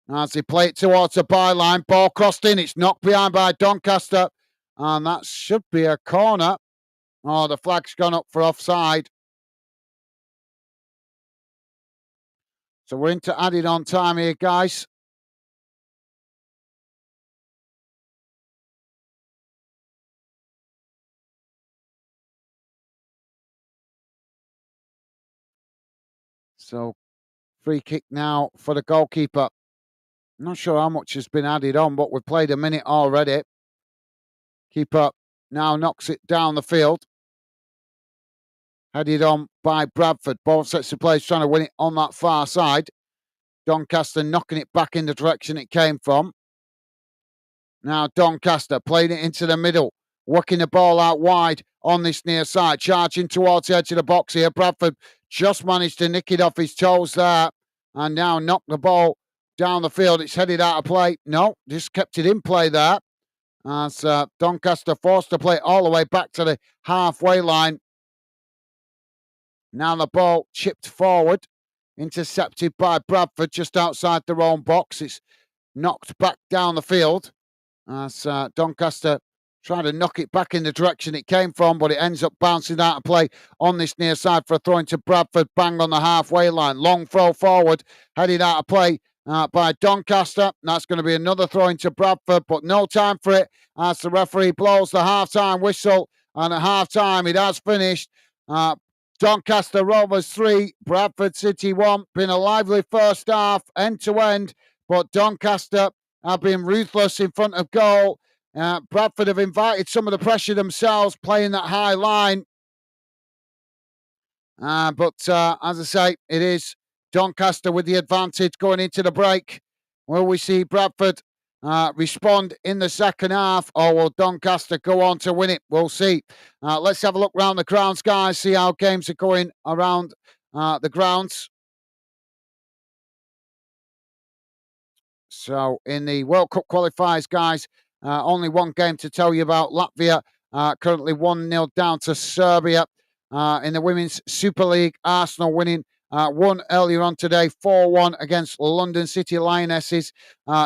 As they play it towards the byline, ball crossed in. It's knocked behind by Doncaster, and that should be a corner. Oh, the flag's gone up for offside. So we're into added on time here, guys. So free kick now for the goalkeeper. Not sure how much has been added on, but we've played a minute already. Keeper now knocks it down the field. Headed on by Bradford. Both sets of players trying to win it on that far side. Doncaster knocking it back in the direction it came from. Now Doncaster playing it into the middle, working the ball out wide on this near side, charging towards the edge of the box here. Bradford just managed to nick it off his toes there, and now knock the ball down the field. It's headed out of play. No, just kept it in play there. As Doncaster forced to play all the way back to the halfway line. Now the ball chipped forward, intercepted by Bradford just outside their own box. It's knocked back down the field as Doncaster trying to knock it back in the direction it came from, but it ends up bouncing out of play on this near side for a throw into Bradford, bang on the halfway line. Long throw forward, headed out of play by Doncaster. That's going to be another throw into Bradford, but no time for it as the referee blows the half-time whistle. And at half-time, it has finished. Doncaster Rovers 3, Bradford City 1. Been a lively first half, end-to-end, but Doncaster have been ruthless in front of goal. Bradford have invited some of the pressure themselves, playing that high line. But as I say, it is Doncaster with the advantage going into the break. Will we see Bradford respond in the second half, or will Doncaster go on to win it? We'll see. Let's have a look around the grounds, guys, see how games are going around the grounds. So, in the World Cup qualifiers, guys, only one game to tell you about. Latvia currently 1-0 down to Serbia. In the Women's Super League, Arsenal winning 1 earlier on today, 4-1 against London City Lionesses.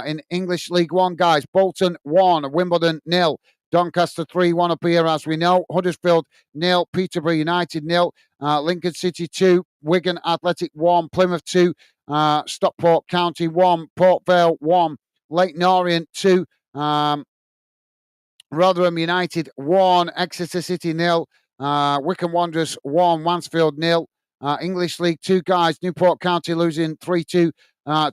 In English League One, guys, Bolton 1, Wimbledon 0. Doncaster 3-1 up here, as we know. Huddersfield 0, Peterborough United 0, Lincoln City 2, Wigan Athletic 1, Plymouth 2, Stockport County 1, Port Vale 1, Leyton Orient 2, Rotherham United 1, Exeter City 0, Wycombe Wanderers 1, Mansfield 0. English League 2, guys, Newport County losing 3-2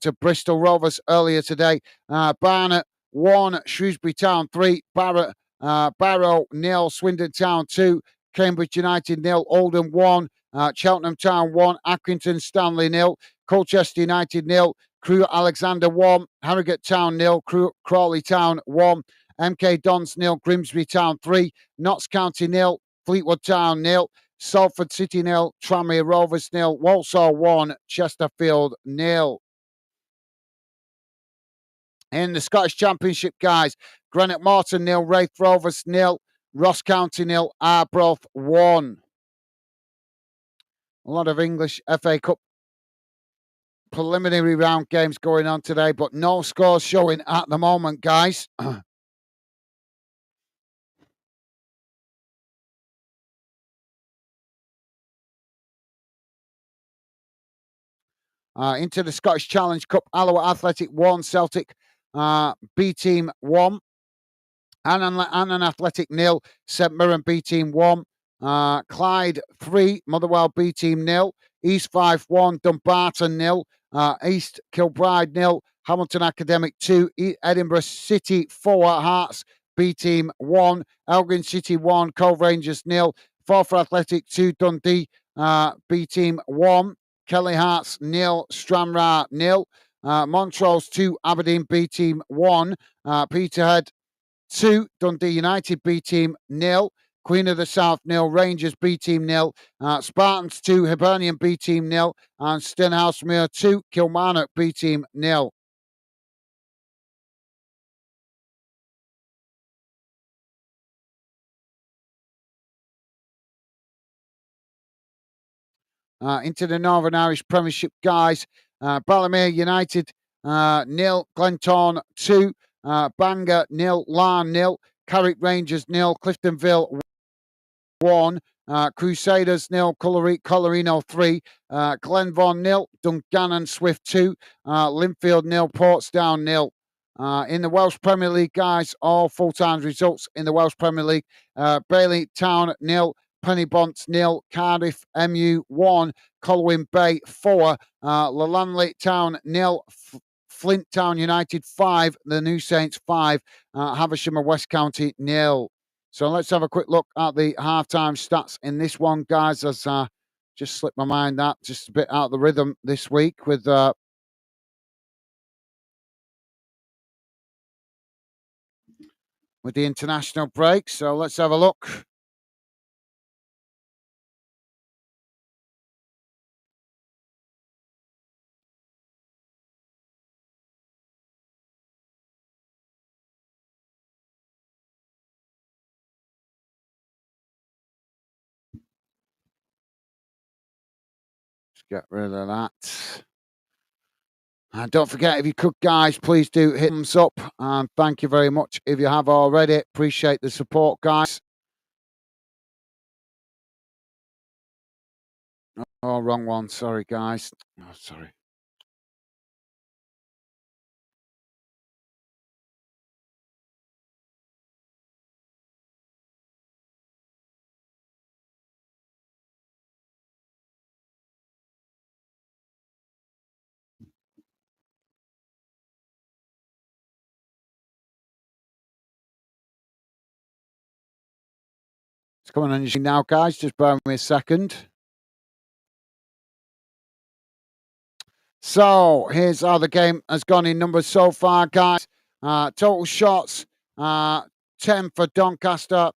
to Bristol Rovers earlier today. Barnet 1, Shrewsbury Town 3, Barrow 0, Swindon Town 2, Cambridge United 0, Oldham 1, Cheltenham Town 1, Accrington Stanley 0, Colchester United 0, Crewe Alexander 1, Harrogate Town 0, Crawley Town 1, MK Dons 0, Grimsby Town 3, Notts County 0, Fleetwood Town 0, Salford City 0, Tranmere Rovers 0, Walsall 1, Chesterfield 0. In the Scottish Championship, guys, Granite Morton 0, Raith Rovers 0, Ross County 0, Arbroath 1. A lot of English FA Cup preliminary round games going on today, but no scores showing at the moment, guys. Into the Scottish Challenge Cup, Alloa Athletic 1, Celtic B Team 1, Annan Athletic 0, St Mirren B Team 1, Clyde 3, Motherwell B Team 0, East 5-1, Dumbarton 0, East Kilbride 0, Hamilton Academic 2, Edinburgh City 4, Hearts B Team 1, Elgin City 1, Cove Rangers 0, Forfar Athletic 2, Dundee B Team 1, Kelly Hearts 0, Stranraer 0, Montrose 2, Aberdeen B Team 1, Peterhead 2, Dundee United B Team 0, Queen of the South 0, Rangers B Team 0, Spartans 2, Hibernian B Team 0, and Stenhousemuir 2, Kilmarnock B Team 0. Into the Northern Irish Premiership, guys. Ballymere United 0, Glentown 2, Bangor 0, Larne 0, Carrick Rangers 0, Cliftonville 1, Crusaders 0, Colorino 3, Glenvaughan 0, Dungannon Swift 2, Linfield 0, Portsdown 0. In the Welsh Premier League, guys, all full-time results in the Welsh Premier League. Bailey Town 0, Pennybont 0, Cardiff MU 1, Colwyn Bay 4, Lelanley Town 0, Flint Town United 5, the New Saints 5, Havisham and West County 0. So let's have a quick look at the halftime stats in this one, guys. As just slipped my mind that just a bit out of the rhythm this week with the international break. So let's have a look. Let's get rid of that. And don't forget, if you could, guys, please do hit thumbs up. And thank you very much if you have already. Appreciate the support, guys. Oh, wrong one. Sorry, guys. Oh, sorry. It's coming on your screen now, guys. Just bear with me a second. So here's how the game has gone in numbers so far, guys. Total shots, 10 for Doncaster,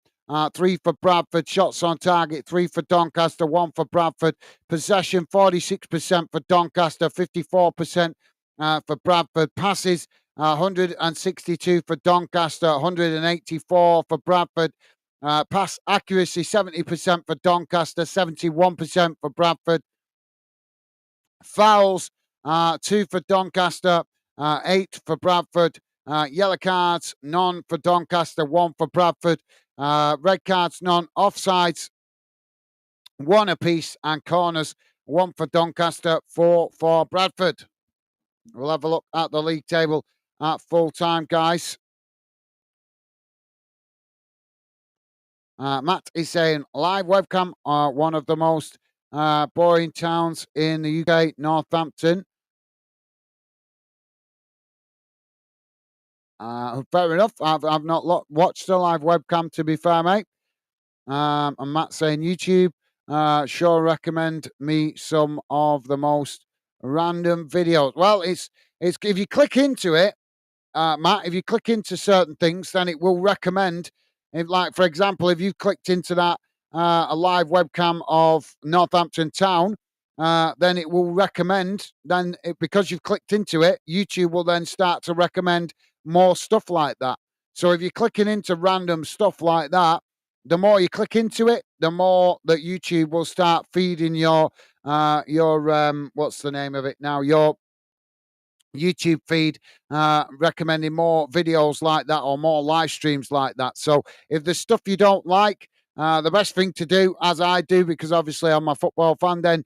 3 for Bradford. Shots on target, 3 for Doncaster, 1 for Bradford. Possession, 46% for Doncaster, 54% for Bradford. Passes, 162 for Doncaster, 184 for Bradford. Pass accuracy, 70% for Doncaster, 71% for Bradford. Fouls, 2 for Doncaster, 8 for Bradford. Yellow cards, none for Doncaster, 1 for Bradford. Red cards, none. Offsides, 1 apiece. And corners, 1 for Doncaster, 4 for Bradford. We'll have a look at the league table at full time, guys. Matt is saying live webcam are one of the most boring towns in the UK, Northampton. Fair enough. I've not watched the live webcam, to be fair, mate. And Matt saying YouTube. Sure, recommend me some of the most random videos. Well, it's if you click into it, Matt, if you click into certain things, then it will recommend. If, like, for example, if you've clicked into that a live webcam of Northampton Town, then it will recommend. Then, because you've clicked into it, YouTube will then start to recommend more stuff like that. So if you're clicking into random stuff like that, the more you click into it, the more that YouTube will start feeding your what's the name of it now? Your YouTube feed, recommending more videos like that or more live streams like that. So if there's stuff you don't like, the best thing to do, as I do, because obviously on my Football Fan Den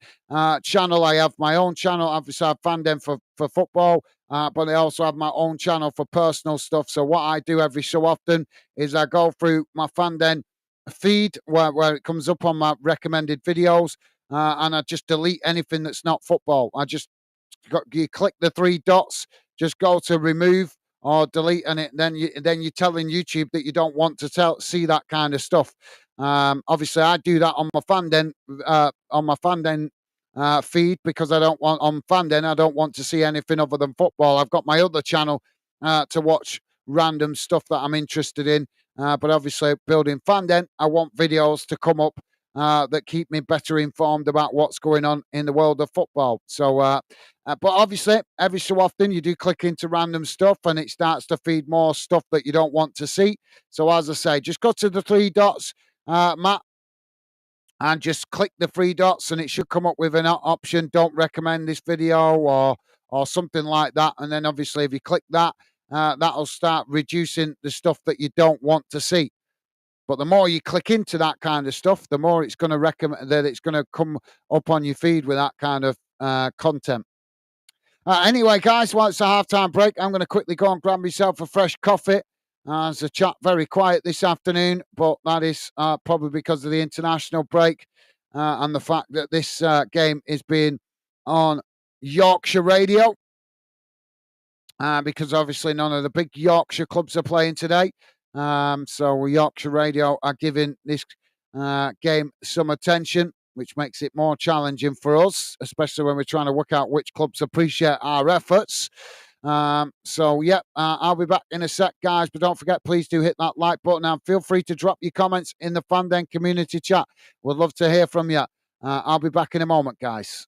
channel, I have my own channel. Obviously, I have Fan Den for football, but I also have my own channel for personal stuff. So what I do every so often is I go through my Fan Den feed where it comes up on my recommended videos, and I just delete anything that's not football. You click the 3 dots, just go to remove or delete, and then you're telling YouTube that you don't want to see that kind of stuff. Obviously, I do that on my Fanden feed, because I don't want on Fanden. I don't want to see anything other than football. I've got my other channel to watch random stuff that I'm interested in. But obviously, building Fanden, I want videos to come up that keep me better informed about what's going on in the world of football. So, but obviously, every so often you do click into random stuff and it starts to feed more stuff that you don't want to see. So, as I say, just go to the 3 dots, Matt, and just click the 3 dots, and it should come up with an option. Don't recommend this video or something like that. And then, obviously, if you click that, that'll start reducing the stuff that you don't want to see. But the more you click into that kind of stuff, the more it's going to recommend that it's going to come up on your feed with that kind of content. Anyway, guys, while it's a halftime break, I'm going to quickly go and grab myself a fresh coffee. There's a chat very quiet this afternoon, but that is probably because of the international break and the fact that this game is being on Yorkshire radio. Because obviously none of the big Yorkshire clubs are playing today. So Yorkshire Radio are giving this game some attention, which makes it more challenging for us, especially when we're trying to work out which clubs appreciate our efforts. I'll be back in a sec, guys. But don't forget, please do hit that like button and feel free to drop your comments in the Fan Den community chat. We'd love to hear from you. I'll be back in a moment, guys.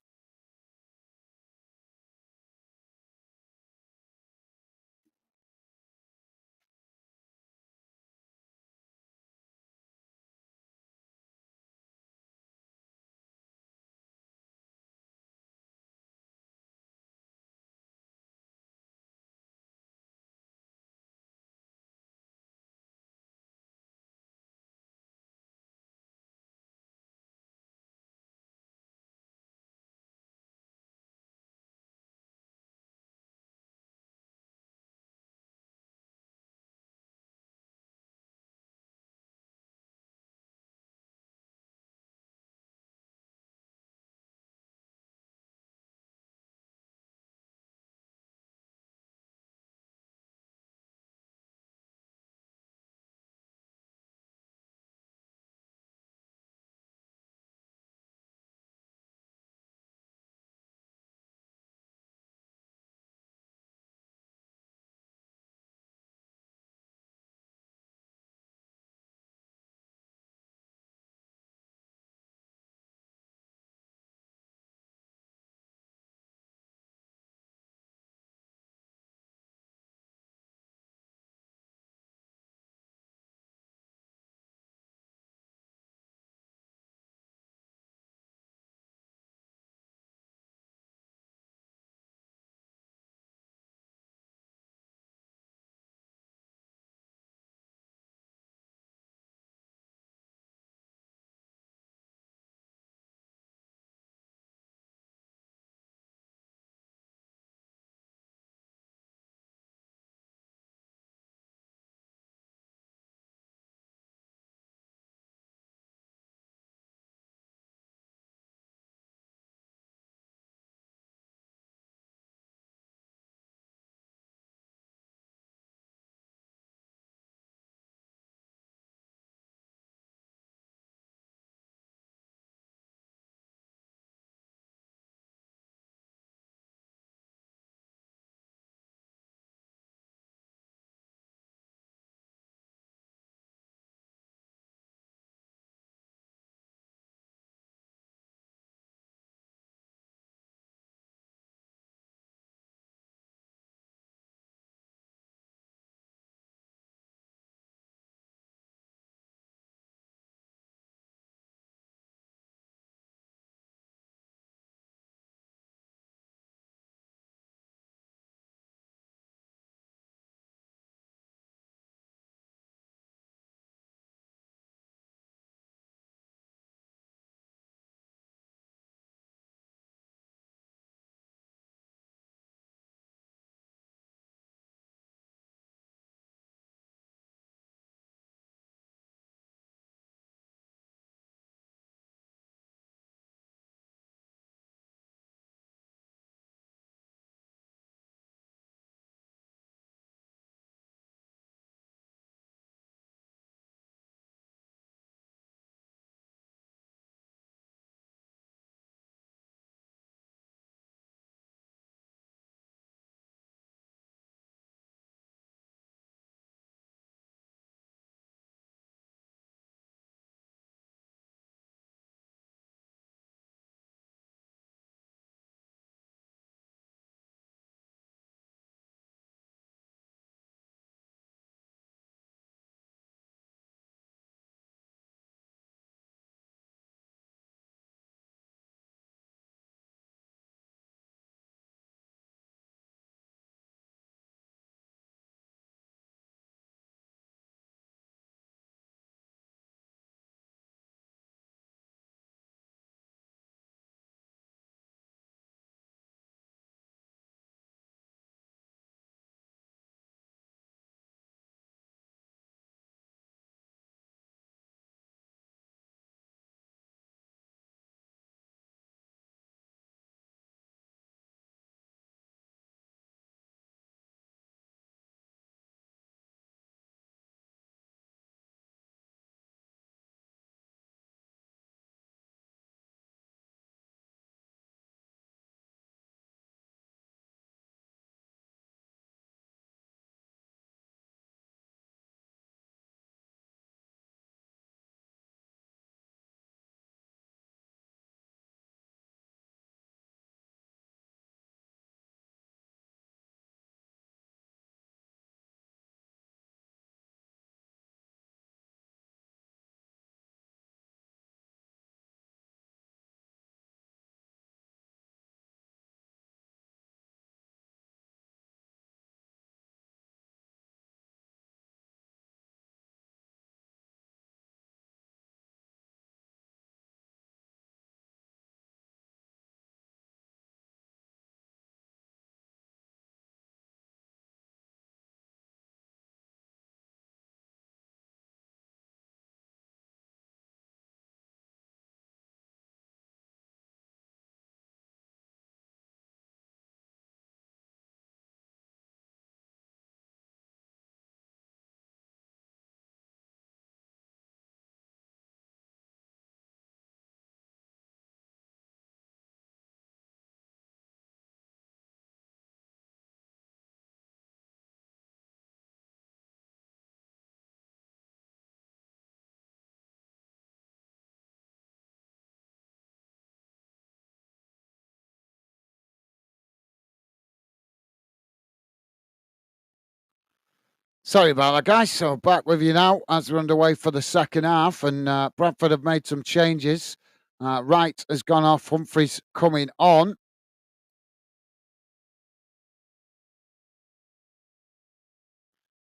Sorry about that, guys. So back with you now as we're underway for the second half, and Bradford have made some changes. Wright has gone off, Humphreys coming on,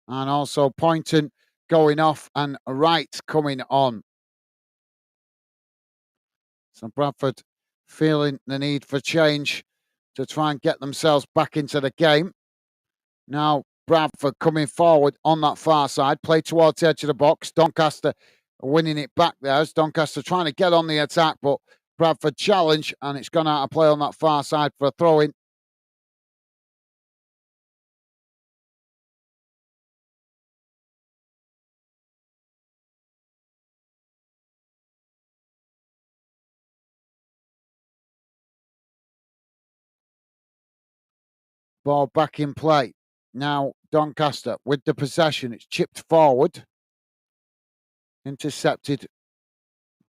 and also Poynton going off and Wright coming on. So Bradford feeling the need for change to try and get themselves back into the game. Now Bradford coming forward on that far side, play towards the edge of the box. Doncaster winning it back there. As Doncaster trying to get on the attack, but Bradford challenge, and it's gone out of play on that far side for a throw in. Ball back in play. Now Doncaster with the possession. It's chipped forward. Intercepted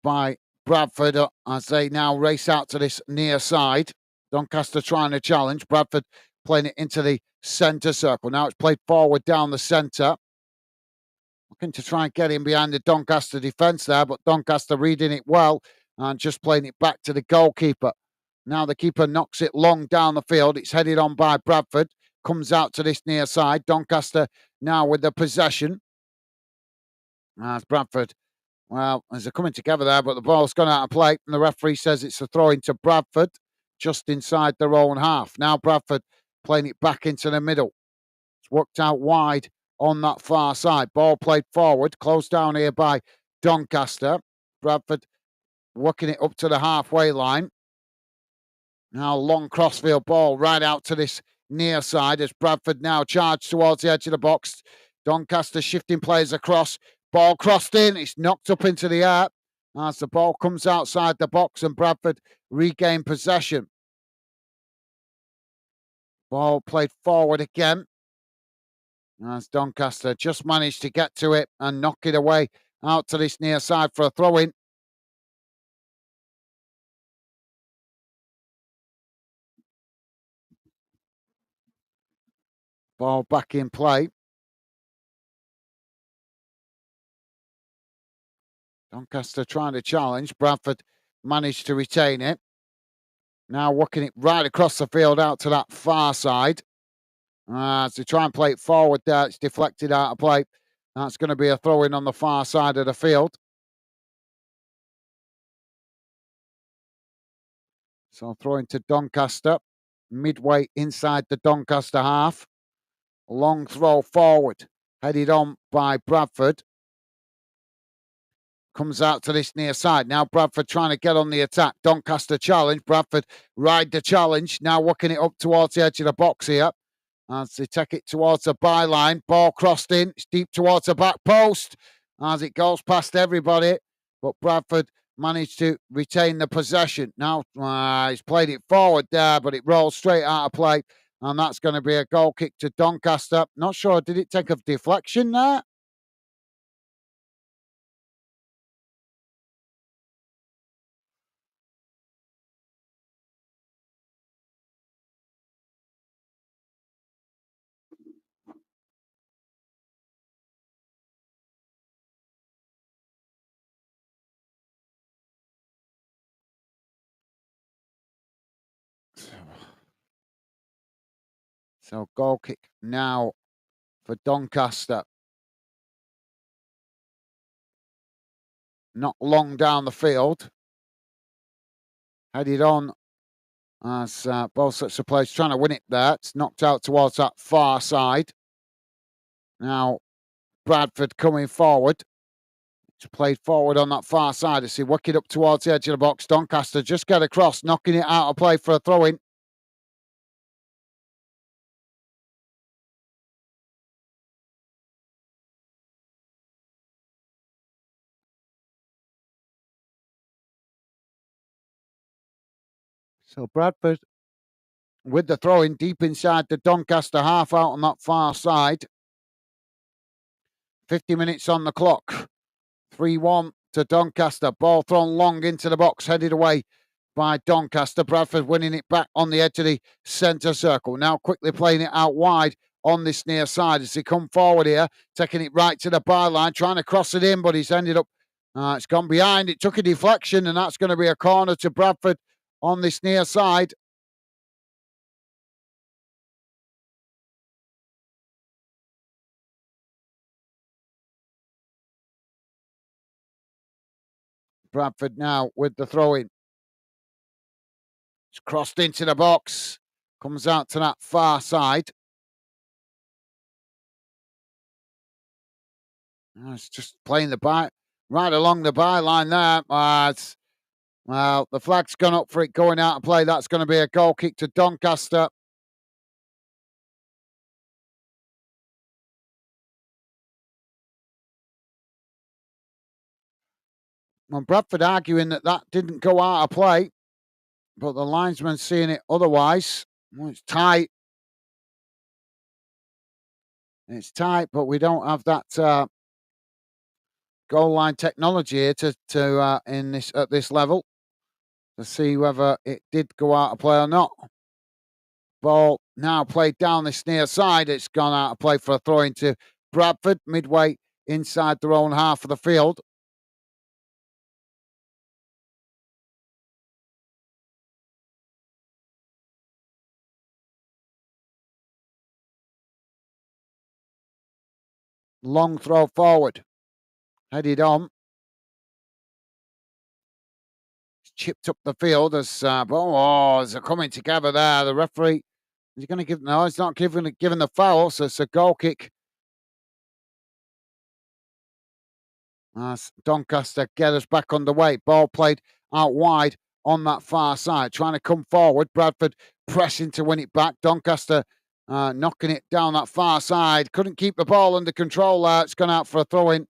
by Bradford as they now race out to this near side. Doncaster trying to challenge. Bradford playing it into the centre circle. Now it's played forward down the centre. Looking to try and get in behind the Doncaster defence there, but Doncaster reading it well and just playing it back to the goalkeeper. Now the keeper knocks it long down the field. It's headed on by Bradford. Comes out to this near side. Doncaster now with the possession. As Bradford, well, as they're coming together there, but the ball's gone out of play. And the referee says it's a throw into Bradford just inside their own half. Now Bradford playing it back into the middle. It's worked out wide on that far side. Ball played forward, closed down here by Doncaster. Bradford working it up to the halfway line. Now long crossfield ball right out to this near side as Bradford now charge towards the edge of the box. Doncaster shifting players across. Ball crossed in. It's knocked up into the air as the ball comes outside the box and Bradford regain possession. Ball played forward again as Doncaster just managed to get to it and knock it away out to this near side for a throw-in. Ball back in play. Doncaster trying to challenge. Bradford managed to retain it. Now working it right across the field out to that far side. As they try and play it forward there, it's deflected out of play. That's going to be a throw-in on the far side of the field. So throwing to Doncaster, midway inside the Doncaster half. Long throw forward, headed on by Bradford. Comes out to this near side. Now Bradford trying to get on the attack. Doncaster challenge. Bradford ride the challenge. Now working it up towards the edge of the box here. As they take it towards the byline. Ball crossed in. It's deep towards the back post. As it goes past everybody. But Bradford managed to retain the possession. Now he's played it forward there, but it rolls straight out of play. And that's going to be a goal kick to Doncaster. Not sure, did it take a deflection there? So goal kick now for Doncaster. Not long down the field. Headed on as both sets of players trying to win it there. It's knocked out towards that far side. Now Bradford coming forward. It's played forward on that far side. As he work it up towards the edge of the box. Doncaster just get across, knocking it out of play for a throw-in. So Bradford with the throw-in deep inside the Doncaster half out on that far side. 50 minutes on the clock. 3-1 to Doncaster. Ball thrown long into the box, headed away by Doncaster. Bradford winning it back on the edge of the centre circle. Now quickly playing it out wide on this near side as they come forward here, taking it right to the byline, trying to cross it in, but he's ended up, it's gone behind. It took a deflection, and that's going to be a corner to Bradford on this near side. Bradford now with the throw-in. It's crossed into the box, comes out to that far side. It's just playing right along the byline there. Well, the flag's gone up for it going out of play. That's going to be a goal kick to Doncaster. Well, Bradford arguing that didn't go out of play, but the linesman seeing it otherwise. Well, it's tight. It's tight, but we don't have that goal line technology here to in this at this level to see whether it did go out of play or not. Ball now played down this near side. It's gone out of play for a throw into Bradford, midway inside their own half of the field. Long throw forward. Headed on. Chipped up the field as as they're coming together there. The referee is he going to give? No, he's not giving the foul. So it's a goal kick. As Doncaster get us back underway. Ball played out wide on that far side, trying to come forward. Bradford pressing to win it back. Doncaster knocking it down that far side. Couldn't keep the ball under control there. It's gone out for a throw in.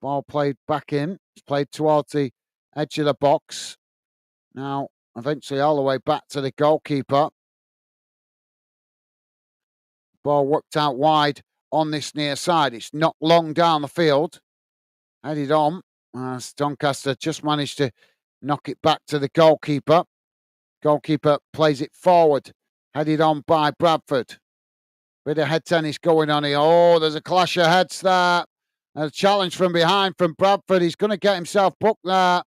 Ball played back in. It's played towards the edge of the box. Now, eventually, all the way back to the goalkeeper. Ball worked out wide on this near side. It's not long down the field. Headed on. As Doncaster just managed to knock it back to the goalkeeper. Goalkeeper plays it forward. Headed on by Bradford. Bit of head tennis going on here. Oh, there's a clash of heads there. A challenge from behind from Bradford. He's going to get himself booked there.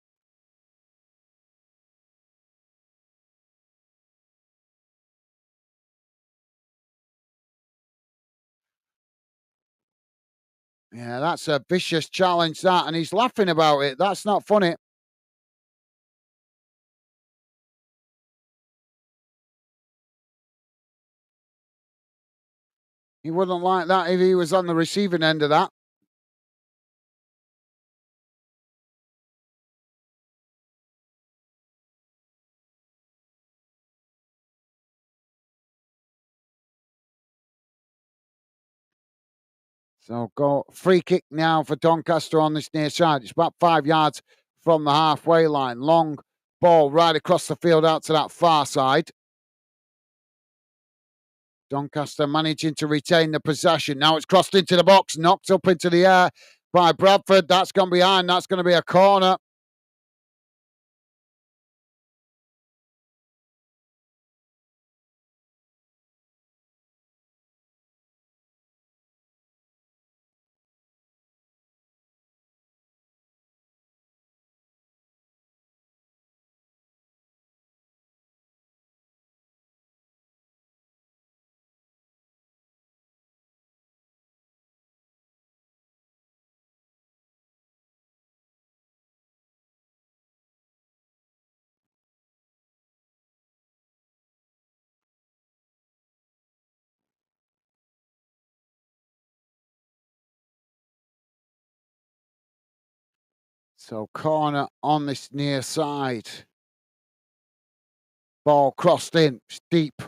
Yeah, that's a vicious challenge, that. And he's laughing about it. That's not funny. He wouldn't like that if he was on the receiving end of that. So go free kick now for Doncaster on this near side. It's about 5 yards from the halfway line. Long ball right across the field out to that far side. Doncaster managing to retain the possession. Now it's crossed into the box, knocked up into the air by Bradford. That's gone behind. That's going to be a corner. So corner on this near side. Ball crossed in. It's deep.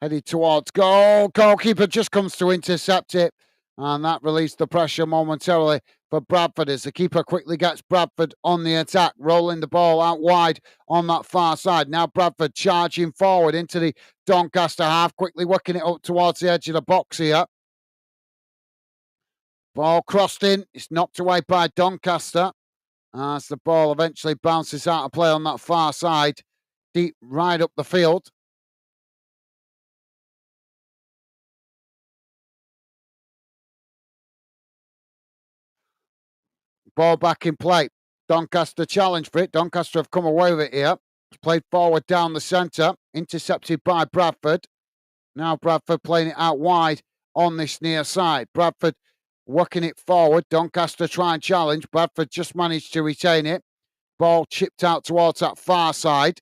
Headed towards goal. Goalkeeper just comes to intercept it. And that released the pressure momentarily for Bradford as the keeper quickly gets Bradford on the attack, rolling the ball out wide on that far side. Now Bradford charging forward into the Doncaster half, quickly working it up towards the edge of the box here. Ball crossed in. It's knocked away by Doncaster as the ball eventually bounces out of play on that far side. deep right up the field. Ball back in play. Doncaster challenge for it. Doncaster have come away with it here. It's played forward down the centre, intercepted by Bradford. Now Bradford playing it out wide on this near side. Bradford working it forward. Doncaster try and challenge. Bradford just managed to retain it. Ball chipped out towards that far side.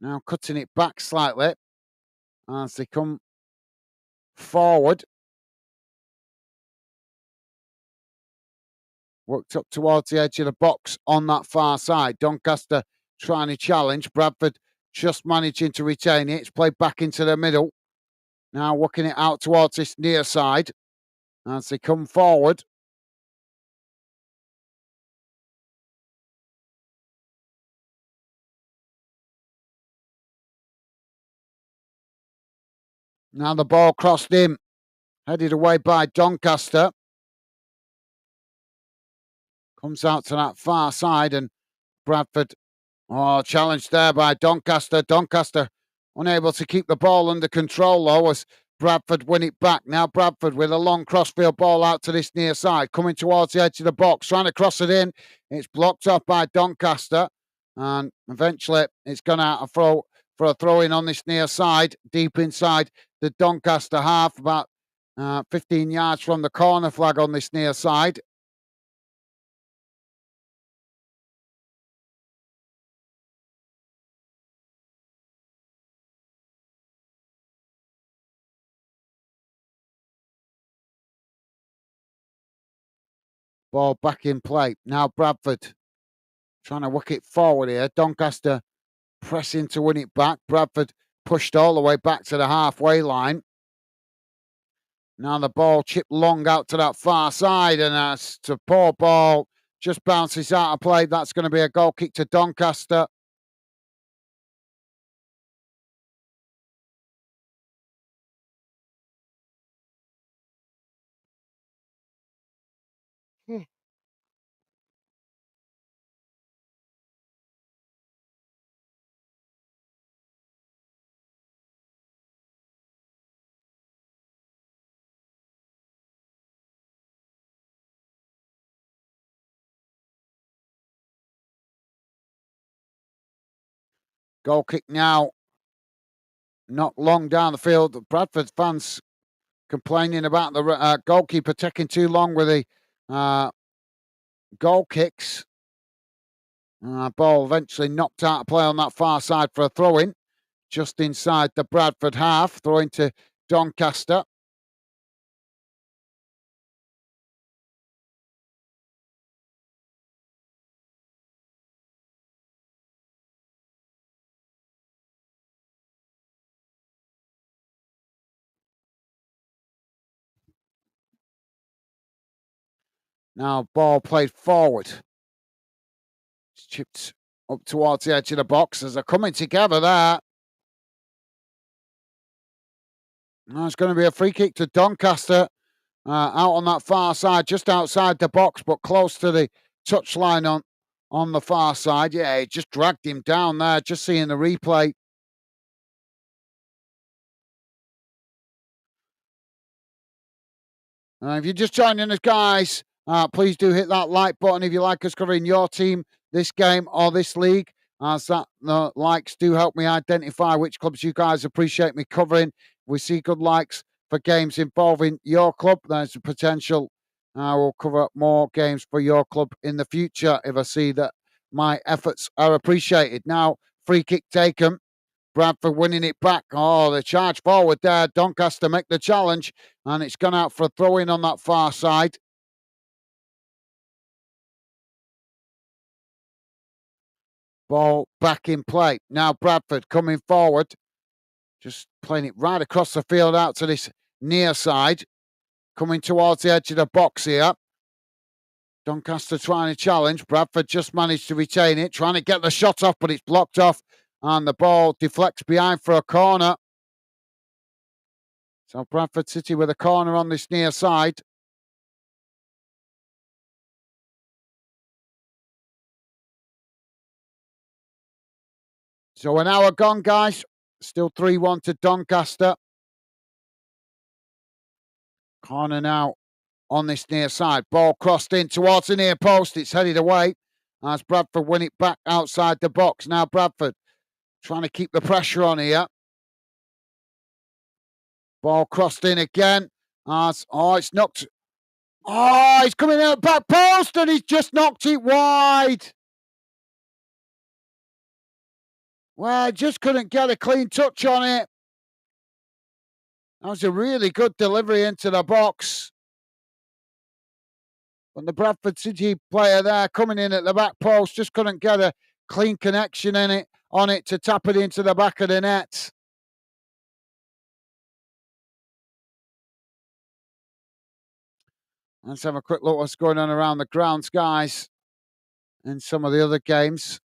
Now cutting it back slightly as they come forward. Worked up towards the edge of the box on that far side. Doncaster trying to challenge. Bradford just managing to retain it. It's played back into the middle. Now working it out towards this near side as they come forward. Now the ball crossed in, headed away by Doncaster. Comes out to that far side and Bradford, challenged there by Doncaster. Doncaster unable to keep the ball under control though as Bradford win it back. Now Bradford with a long crossfield ball out to this near side, coming towards the edge of the box, trying to cross it in. It's blocked off by Doncaster and eventually it's gone out for a throw in on this near side, deep inside the Doncaster half, about 15 yards from the corner flag on this near side. Ball back in play. Now Bradford trying to work it forward here. Doncaster pressing to win it back. Bradford pushed all the way back to the halfway line. Now the ball chipped long out to that far side, and that's a poor ball. Just bounces out of play. That's going to be a goal kick to Doncaster. Goal kick now. Not long down the field. Bradford fans complaining about the goalkeeper taking too long with the goal kicks. Ball eventually knocked out of play on that far side for a throw in, just inside the Bradford half, throwing to Doncaster. Now ball played forward. It's chipped up towards the edge of the box as they're coming together there. Now it's going to be a free kick to Doncaster out on that far side, just outside the box, but close to the touchline on the far side. Yeah, he just dragged him down there, just seeing the replay. If you're just joining us, guys, please do hit that like button if you like us covering your team, this game, or this league, as that likes do help me identify which clubs you guys appreciate me covering. We see good likes for games involving your club. There's a potential we'll cover more games for your club in the future if I see that my efforts are appreciated. Now, free kick taken. Bradford winning it back. Oh, the charge forward there. Doncaster make the challenge, and it's gone out for a throw in on that far side. Ball back in play. Now Bradford coming forward, just playing it right across the field out to this near side, coming towards the edge of the box here. Doncaster trying to challenge. Bradford just managed to retain it, trying to get the shot off, but it's blocked off, and the ball deflects behind for a corner. So Bradford City with a corner on this near side. So an hour gone, guys. Still 3-1 to Doncaster. Corner now on this near side. Ball crossed in towards the near post. It's headed away as Bradford win it back outside the box. Now Bradford trying to keep the pressure on here. Ball crossed in again. It's knocked. Oh, he's coming out back post and he's just knocked it wide. Well, just couldn't get a clean touch on it. That was a really good delivery into the box. But the Bradford City player there coming in at the back post just couldn't get a clean connection on it to tap it into the back of the net. Let's have a quick look what's going on around the grounds, guys, in some of the other games.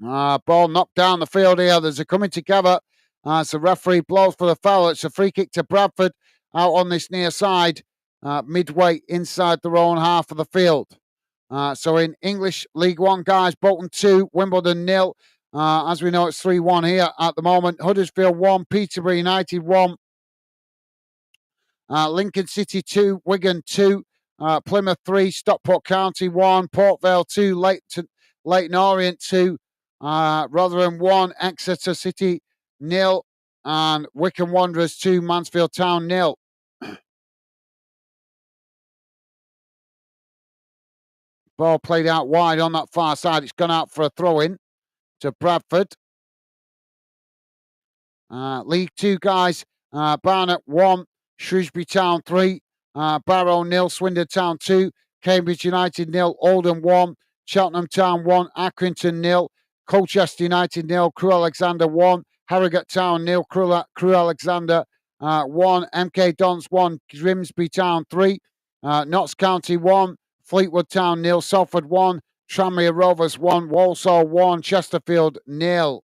Ball knocked down the field here. There's a coming together as the referee blows for the foul. It's a free kick to Bradford out on this near side, midway inside their own half of the field. So in English League One, guys, Bolton 2, Wimbledon 0. As we know, it's 3-1 here at the moment. Huddersfield 1, Peterborough United 1. Lincoln City 2, Wigan 2, Plymouth 3, Stockport County 1, Port Vale 2, Leyton Orient 2, Rotherham 1, Exeter City 0, and Wycombe Wanderers 2, Mansfield Town 0. Ball played out wide on that far side. It's gone out for a throw-in to Bradford. League 2, guys. Barnet 1, Shrewsbury Town 3, Barrow 0, Swindon Town 2, Cambridge United 0, Oldham 1, Cheltenham Town 1, Accrington 0, Colchester United 0, Crewe Alexandra 1, Harrogate Town 0, Crewe Alexandra 1, MK Dons 1, Grimsby Town 3, Notts County 1, Fleetwood Town 0, Salford 1, Tranmere Rovers 1, Walsall 1, Chesterfield 0.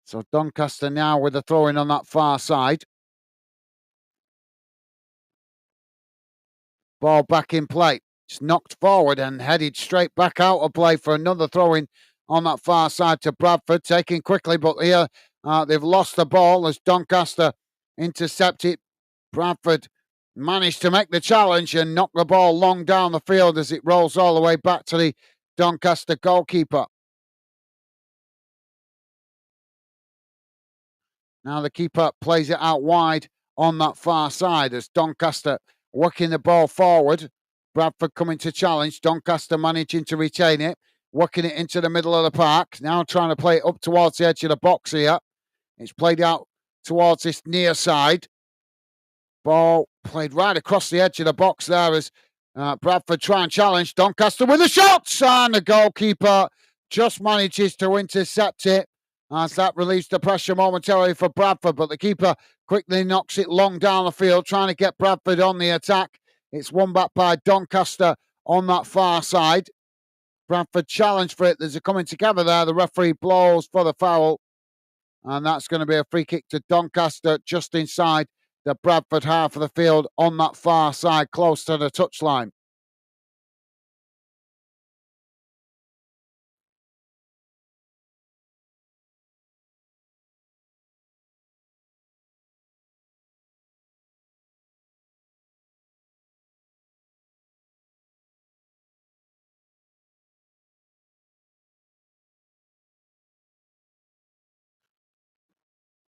So Doncaster now with a throw-in on that far side. Ball back in play. It's knocked forward and headed straight back out of play for another throw-in on that far side to Bradford. Taking quickly, but here they've lost the ball as Doncaster intercepted. Bradford managed to make the challenge and knock the ball long down the field as it rolls all the way back to the Doncaster goalkeeper. Now the keeper plays it out wide on that far side as Doncaster working the ball forward. Bradford coming to challenge. Doncaster managing to retain it, working it into the middle of the park. Now trying to play it up towards the edge of the box here. It's played out towards this near side. Ball played right across the edge of the box there as Bradford try and challenge. Doncaster with a shot, and the goalkeeper just manages to intercept it as that relieves the pressure momentarily for Bradford, but the keeper quickly knocks it long down the field, trying to get Bradford on the attack. It's won back by Doncaster on that far side. Bradford challenged for it. There's a coming together there. The referee blows for the foul, and that's going to be a free kick to Doncaster just inside the Bradford half of the field on that far side, close to the touchline.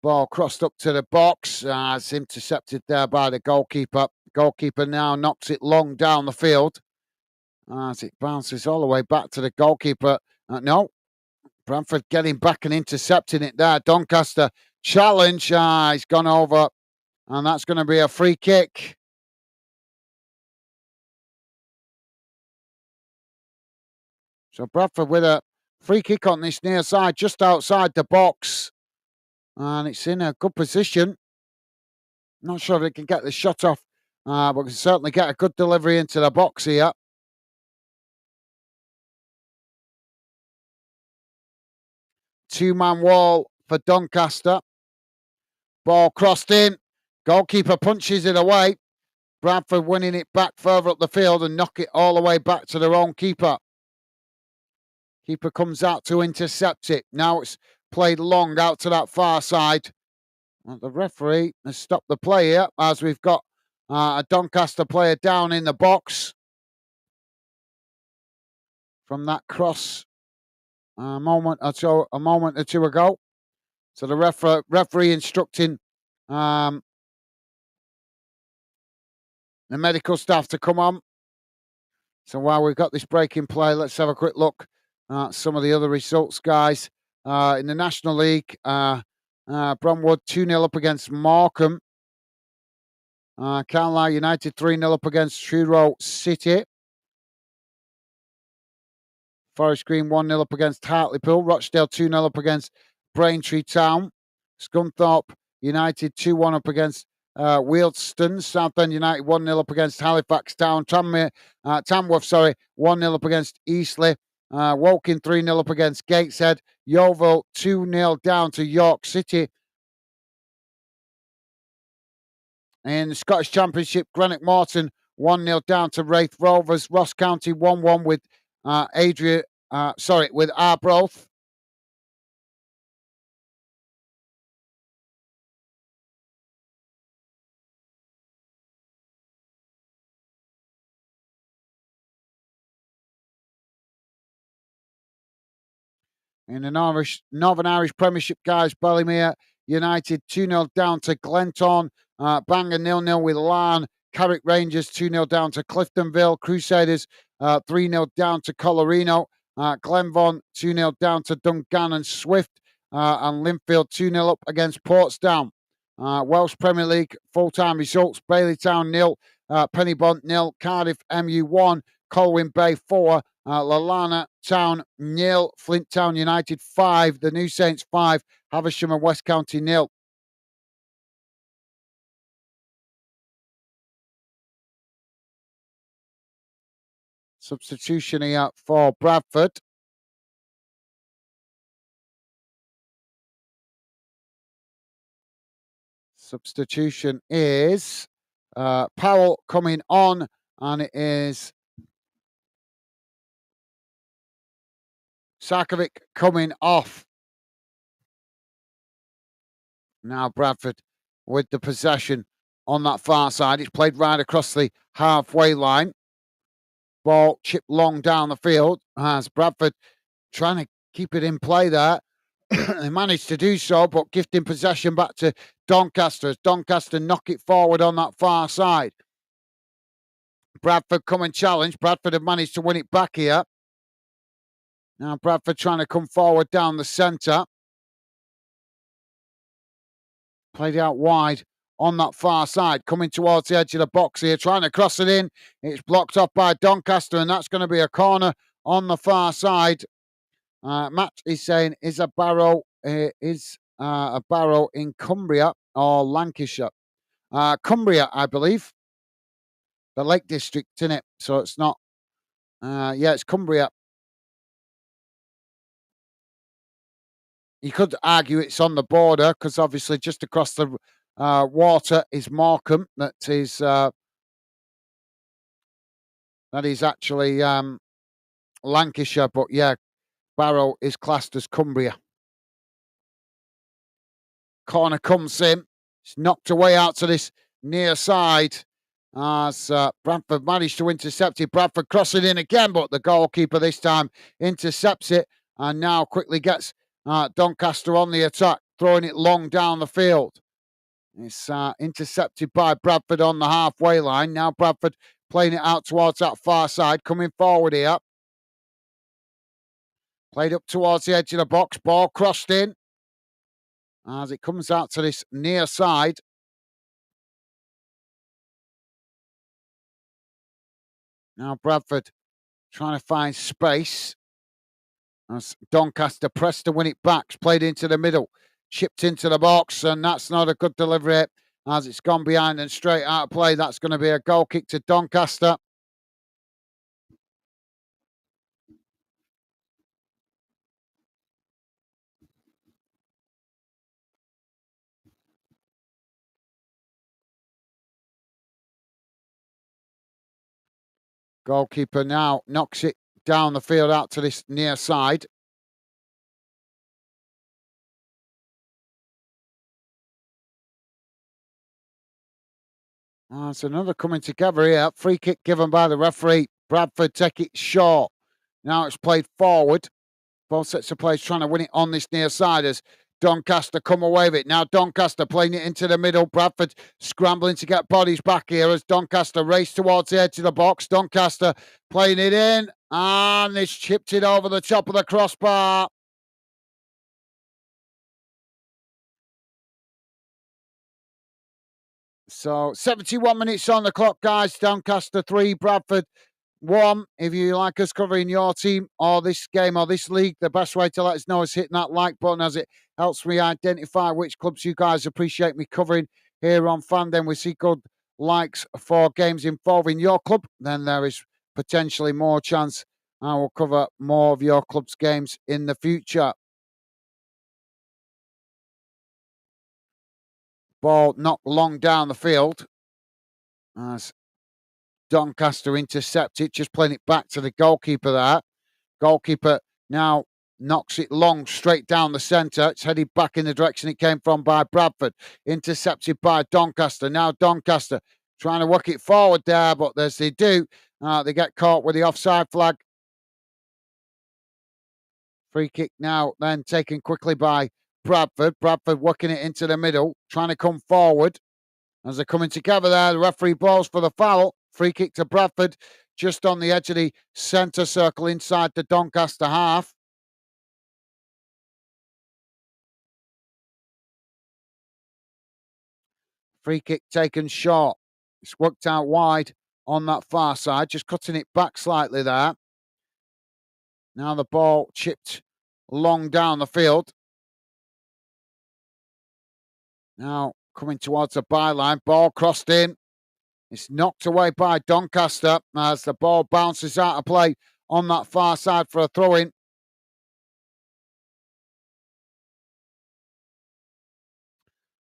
Ball crossed up to the box. It's intercepted there by the goalkeeper. Goalkeeper now knocks it long down the field as it bounces all the way back to the goalkeeper. No, Bradford getting back and intercepting it there. Doncaster challenge. He's gone over, and that's going to be a free kick. So Bradford with a free kick on this near side, just outside the box. And it's in a good position. Not sure if they can get the shot off, but can certainly get a good delivery into the box here. Two-man wall for Doncaster. Ball crossed in. Goalkeeper punches it away. Bradford winning it back further up the field and knock it all the way back to their own keeper. Keeper comes out to intercept it. Now it's played long out to that far side. And the referee has stopped the play here as we've got a Doncaster player down in the box from that cross a moment or two ago. So the referee instructing the medical staff to come on. So while we've got this break in play, let's have a quick look at some of the other results, guys. In the National League, Bromwood 2-0 up against Morecambe. Carlisle United 3-0 up against Truro City. Forest Green 1-0 up against Hartlepool. Rochdale 2-0 up against Braintree Town. Scunthorpe United 2-1 up against Wealdstone. Southend United 1-0 up against Halifax Town. Tamworth 1-0 up against Eastleigh. Woking 3-0 up against Gateshead. Yeovil 2-0 down to York City. In the Scottish Championship, Greenock Morton 1-0 down to Wraith Rovers. Ross County 1-1 with with Arbroath. In the Northern Irish Premiership, guys, Ballymere United 2-0 down to Glentown. Bangor 0-0 with Larne. Carrick Rangers 2-0 down to Cliftonville. Crusaders 3-0 down to Colorino. Glenvaughan 2-0 down to Dungannon Swift. And Linfield 2-0 up against Portsdown. Welsh Premier League full-time results. Baileytown 0, Pennybont 0, Cardiff MU 1, Colwyn Bay 4, Lalana Town 0, Flint Town United 5, the New Saints 5, Havisham and West County 0. Substitution here for Bradford. Substitution is Powell coming on, and it is Sarkovic coming off. Now Bradford with the possession on that far side. It's played right across the halfway line. Ball chipped long down the field as Bradford trying to keep it in play there. They managed to do so, but gifting possession back to Doncaster as Doncaster knock it forward on that far side. Bradford come and challenge. Bradford have managed to win it back here. Now Bradford trying to come forward down the centre. Played out wide on that far side, coming towards the edge of the box here, trying to cross it in. It's blocked off by Doncaster, and that's going to be a corner on the far side. Matt is saying, is a barrow in Cumbria or Lancashire? Cumbria, I believe. The Lake District, in it. So it's not. It's Cumbria. You could argue it's on the border because obviously just across the water is Morecambe. That is actually Lancashire, but yeah, Barrow is classed as Cumbria. Corner comes in. It's knocked away out to this near side as Bradford managed to intercept it. Bradford crossing in again, but the goalkeeper this time intercepts it and now quickly gets Doncaster on the attack, throwing it long down the field. It's intercepted by Bradford on the halfway line. Now Bradford playing it out towards that far side, coming forward here. Played up towards the edge of the box. Ball crossed in as it comes out to this near side. Now Bradford trying to find space. As Doncaster pressed to win it back. It's played into the middle. Chipped into the box, and that's not a good delivery as it's gone behind and straight out of play. That's going to be a goal kick to Doncaster. Goalkeeper now knocks it down the field out to this near side. It's another coming together here. Free kick given by the referee. Bradford take it short. Now it's played forward. Both sets of players trying to win it on this near side as Doncaster come away with it. Now Doncaster playing it into the middle. Bradford scrambling to get bodies back here as Doncaster race towards the edge of the box. Doncaster playing it in and it's chipped it over the top of the crossbar. So 71 minutes on the clock, guys. Doncaster 3, Bradford 1. If you like us covering your team or this game or this league, the best way to let us know is hitting that like button as it helps me identify which clubs you guys appreciate me covering here on Fan. Then we see good likes for games involving your club, then there is potentially more chance I will cover more of your club's games in the future. Ball knocked long down the field as Doncaster intercept it, just playing it back to the goalkeeper there. Goalkeeper now knocks it long straight down the centre. It's headed back in the direction it came from by Bradford. Intercepted by Doncaster. Now Doncaster trying to work it forward there, but as they do, they get caught with the offside flag. Free kick now then taken quickly by Bradford. Bradford working it into the middle, trying to come forward. As they're coming together there, the referee blows for the foul. Free kick to Bradford, just on the edge of the centre circle inside the Doncaster half. Free kick taken short. It's worked out wide on that far side, just cutting it back slightly there. Now the ball chipped long down the field. Now coming towards the byline, ball crossed in. It's knocked away by Doncaster as the ball bounces out of play on that far side for a throw-in.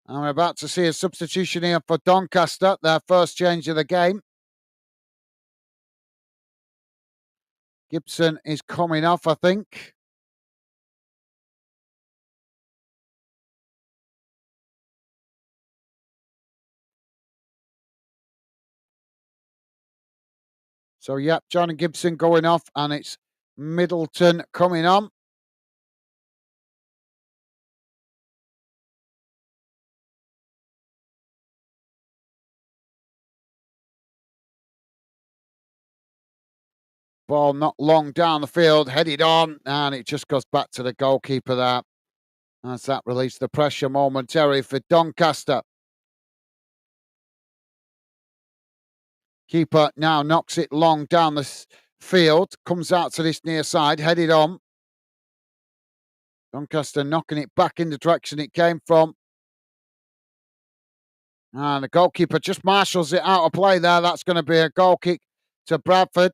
And we're about to see a substitution here for Doncaster, their first change of the game. Gibson is coming off, I think. So, yep, John and Gibson going off, and it's Middleton coming on. Ball not long down the field, headed on, and it just goes back to the goalkeeper there. As that released the pressure momentarily for Doncaster. Keeper now knocks it long down the field, comes out to this near side, headed on. Doncaster knocking it back in the direction it came from. And the goalkeeper just marshals it out of play there. That's going to be a goal kick to Bradford.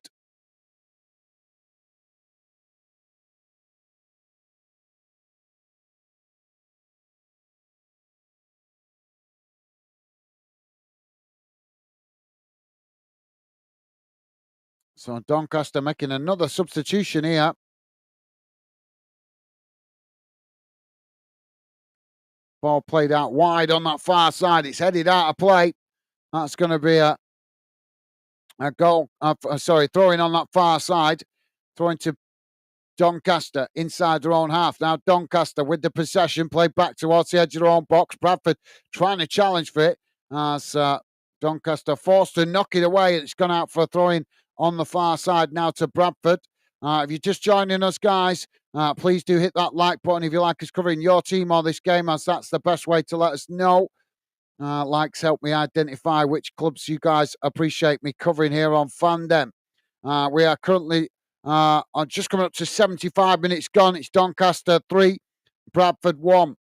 So Doncaster making another substitution here. Ball played out wide on that far side. It's headed out of play. That's going to be a goal. Throwing on that far side. Throwing to Doncaster inside their own half. Now Doncaster with the possession, played back towards the edge of their own box. Bradford trying to challenge for it as Doncaster forced to knock it away. It's gone out for a throw-in on the far side now to Bradford. If you're just joining us, guys, please do hit that like button if you like us covering your team or this game, as that's the best way to let us know. Likes help me identify which clubs you guys appreciate me covering here on Fandom. We are currently just coming up to 75 minutes gone. It's Doncaster 3, Bradford 1.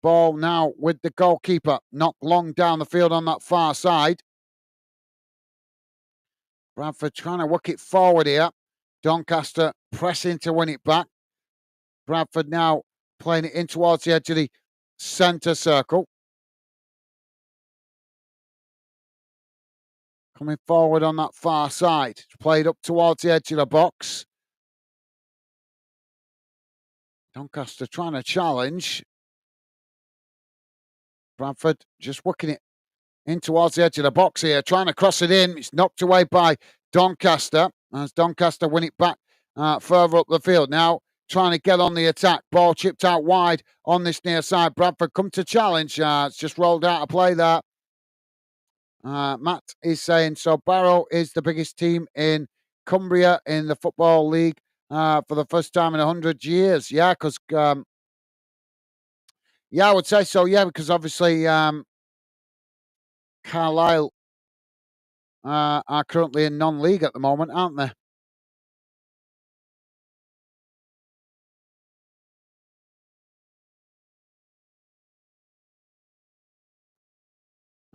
Ball now with the goalkeeper. Knocked long down the field on that far side. Bradford trying to work it forward here. Doncaster pressing to win it back. Bradford now playing it in towards the edge of the centre circle. Coming forward on that far side. It's played up towards the edge of the box. Doncaster trying to challenge. Bradford just working it in towards the edge of the box here, trying to cross it in. It's knocked away by Doncaster as Doncaster win it back further up the field. Now trying to get on the attack. Ball chipped out wide on this near side. Bradford come to challenge. It's just rolled out of play there. Matt is saying, so Barrow is the biggest team in Cumbria in the Football League for the first time in 100 years. Yeah, because, yeah, I would say so. Yeah, because obviously Carlisle are currently in non-league at the moment, aren't they?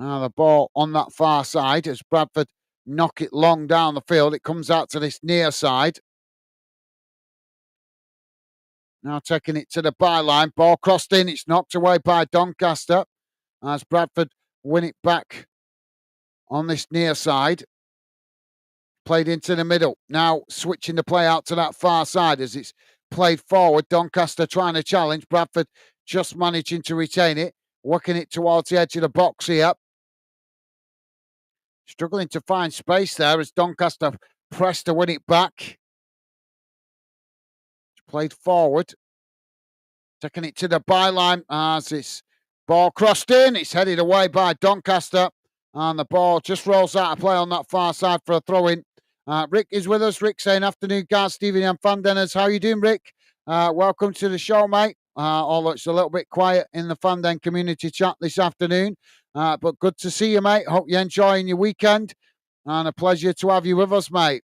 The ball on that far side as Bradford knock it long down the field. It comes out to this near side. Now taking it to the byline. Ball crossed in. It's knocked away by Doncaster as Bradford win it back on this near side. Played into the middle. Now switching the play out to that far side as it's played forward. Doncaster trying to challenge. Bradford just managing to retain it. Working it towards the edge of the box here. Struggling to find space there as Doncaster pressed to win it back. Played forward. Taking it to the byline as it's ball crossed in. It's headed away by Doncaster. And the ball just rolls out of play on that far side for a throw-in. Rick is with us. Rick saying, afternoon, guys, Stevie and fan Denners. How you doing, Rick? Welcome to the show, mate. Although it's a little bit quiet in the fan den community chat this afternoon. But good to see you, mate. Hope you're enjoying your weekend. And a pleasure to have you with us, mate.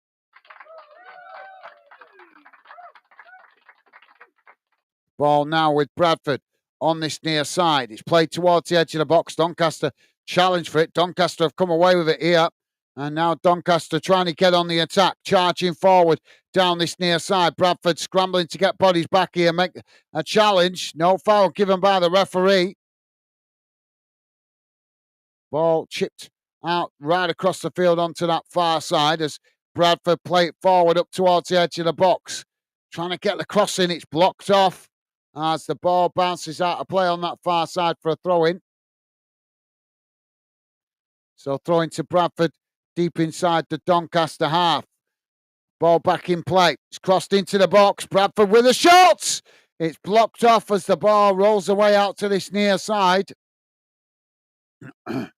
Ball now with Bradford on this near side. It's played towards the edge of the box. Doncaster challenge for it. Doncaster have come away with it here. And now Doncaster trying to get on the attack, charging forward down this near side. Bradford scrambling to get bodies back here, make a challenge. No foul given by the referee. Ball chipped out right across the field onto that far side as Bradford play it forward up towards the edge of the box. Trying to get the cross in. It's blocked off as the ball bounces out of play on that far side for a throw-in. So throwing to Bradford deep inside the Doncaster half. Ball back in play. It's crossed into the box. Bradford with a shot. It's blocked off as the ball rolls away out to this near side. And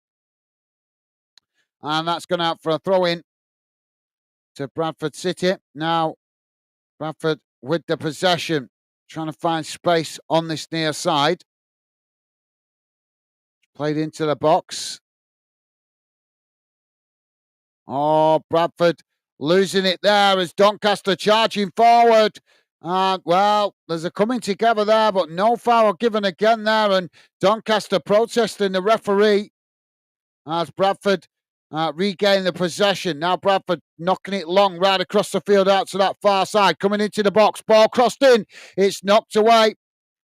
that's gone out for a throw-in to Bradford City. Now Bradford with the possession, trying to find space on this near side. Played into the box. Oh, Bradford losing it there as Doncaster charging forward. Well, there's a coming together there, but no foul given again there. And Doncaster protesting the referee as Bradford regain the possession. Now Bradford knocking it long right across the field out to that far side. Coming into the box. Ball crossed in. It's knocked away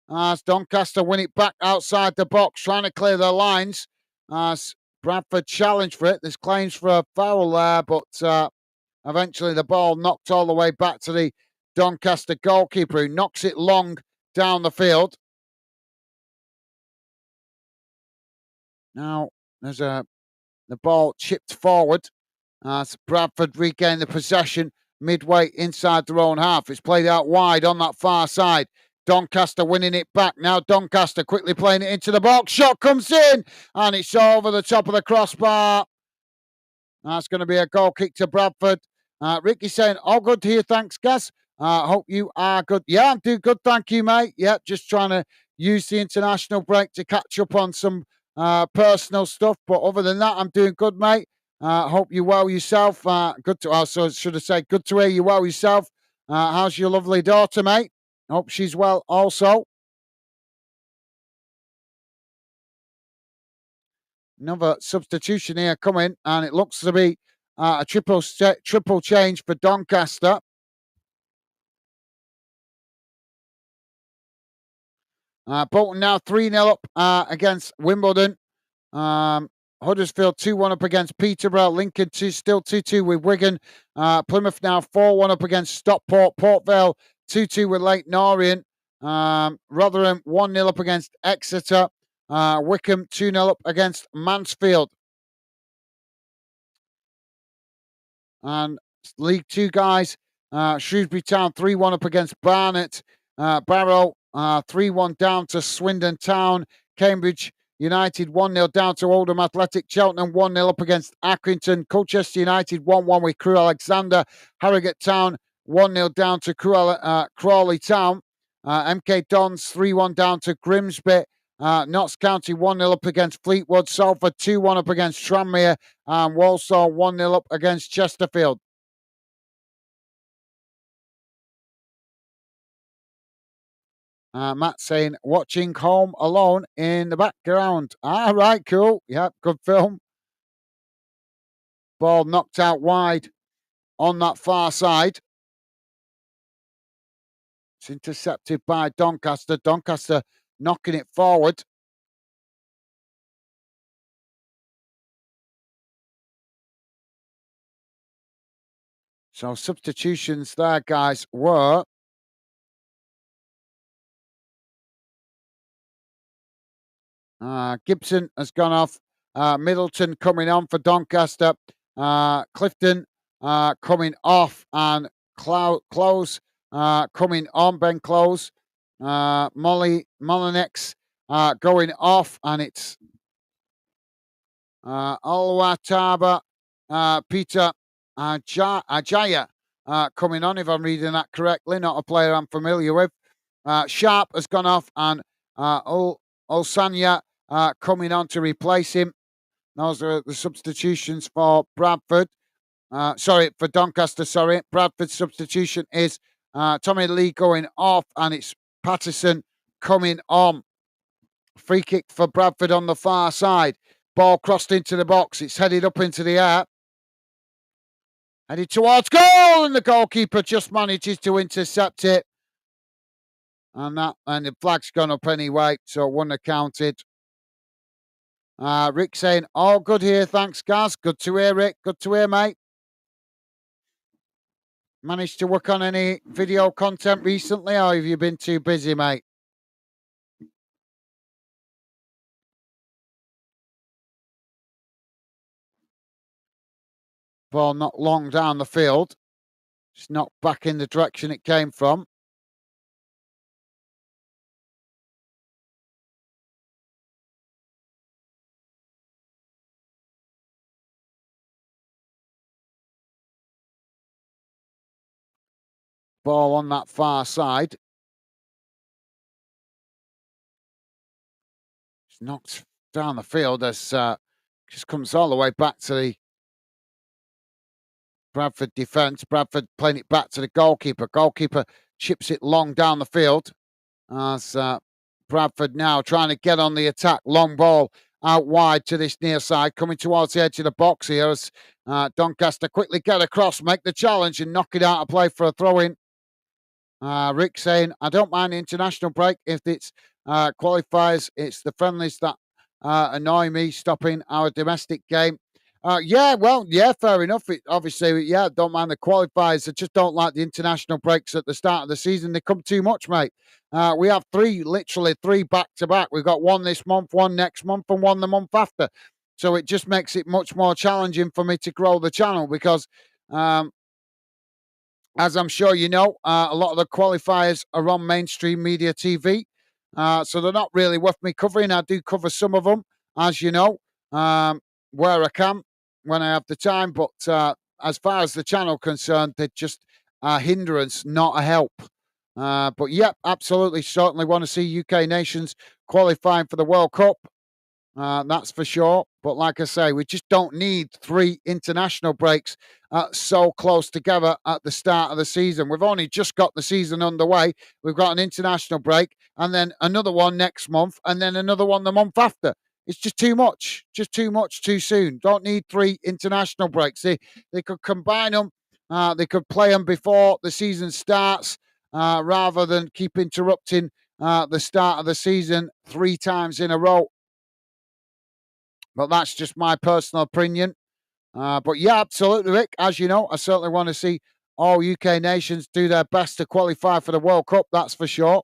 as Doncaster win it back outside the box, trying to clear their lines. As Bradford challenged for it. There's claims for a foul there, but eventually the ball knocked all the way back to the Doncaster goalkeeper, who knocks it long down the field. Now there's the ball chipped forward as Bradford regain the possession midway inside their own half. It's played out wide on that far side. Doncaster winning it back. Now Doncaster quickly playing it into the box. Shot comes in and it's over the top of the crossbar. That's going to be a goal kick to Bradford. Ricky saying, all good here. Thanks, Gus. Hope you are good. Yeah, I'm doing good. Thank you, mate. Yeah, just trying to use the international break to catch up on some personal stuff. But other than that, I'm doing good, mate. Hope you well yourself. Good to also should have said good to hear you well yourself. How's your lovely daughter, mate? Hope she's well also. Another substitution here coming, and it looks to be a triple change for Doncaster. Bolton now 3-0 up against Wimbledon. Huddersfield 2-1 up against Peterborough. Lincoln still 2-2 with Wigan. Plymouth now 4-1 up against Stockport. Port Vale 2-2 with Leyton Orient. Rotherham 1-0 up against Exeter. Wycombe 2-0 up against Mansfield. And League Two, guys, Shrewsbury Town 3-1 up against Barnet. Barrow 3-1 down to Swindon Town. Cambridge United 1-0 down to Oldham Athletic. Cheltenham 1-0 up against Accrington. Colchester United 1-1 with Crewe Alexandra. Harrogate Town 1-0 down to Crawley Town. MK Dons 3-1 down to Grimsby. Notts County 1-0 up against Fleetwood. Salford 2-1 up against Tranmere. And Walsall 1-0 up against Chesterfield. Matt saying, watching Home Alone in the background. Ah, right, cool. Yeah, good film. Ball knocked out wide on that far side. It's intercepted by Doncaster. Doncaster knocking it forward. So substitutions there, guys, were Gibson has gone off. Middleton coming on for Doncaster. Clifton coming off, and Close coming on. Ben Close. Molinex going off, and it's Alwataba Peter Ajaya coming on, if I'm reading that correctly. Not a player I'm familiar with. Sharp has gone off, and Olsanya coming on to replace him. Those are the substitutions for Bradford. For Doncaster, sorry. Bradford's substitution is Tommy Lee going off, and it's Patterson coming on. Free kick for Bradford on the far side. Ball crossed into the box. It's headed up into the air. Headed towards goal, and the goalkeeper just manages to intercept it. And the flag's gone up anyway, so it wouldn't have counted. Rick saying, all good here, thanks, Gaz. Good to hear, Rick. Good to hear, mate. Managed to work on any video content recently, or have you been too busy, mate? Ball not long down the field. It's knocked back in the direction it came from. Ball on that far side. It's knocked down the field as just comes all the way back to the Bradford defence. Bradford playing it back to the goalkeeper. Goalkeeper chips it long down the field as Bradford now trying to get on the attack. Long ball out wide to this near side, coming towards the edge of the box here as Doncaster quickly get across, make the challenge and knock it out of play for a throw-in. Rick saying, I don't mind the international break if it's qualifiers. It's the friendlies that annoy me, stopping our domestic game. Fair enough. Obviously, don't mind the qualifiers. I just don't like the international breaks at the start of the season. They come too much, mate. We have literally three back-to-back. We've got one this month, one next month, and one the month after. So it just makes it much more challenging for me to grow the channel because as I'm sure you know, a lot of the qualifiers are on mainstream media TV. So they're not really worth me covering. I do cover some of them, as you know, where I can, when I have the time. But as far as the channel concerned, they're just a hindrance, not a help. But yeah, absolutely, certainly want to see UK nations qualifying for the World Cup. That's for sure. But like I say, we just don't need three international breaks so close together at the start of the season. We've only just got the season underway. We've got an international break and then another one next month and then another one the month after. It's just too much too soon. Don't need three international breaks. They could combine them. They could play them before the season starts rather than keep interrupting the start of the season three times in a row. But that's just my personal opinion. But yeah, absolutely, Rick. As you know, I certainly want to see all UK nations do their best to qualify for the World Cup. That's for sure.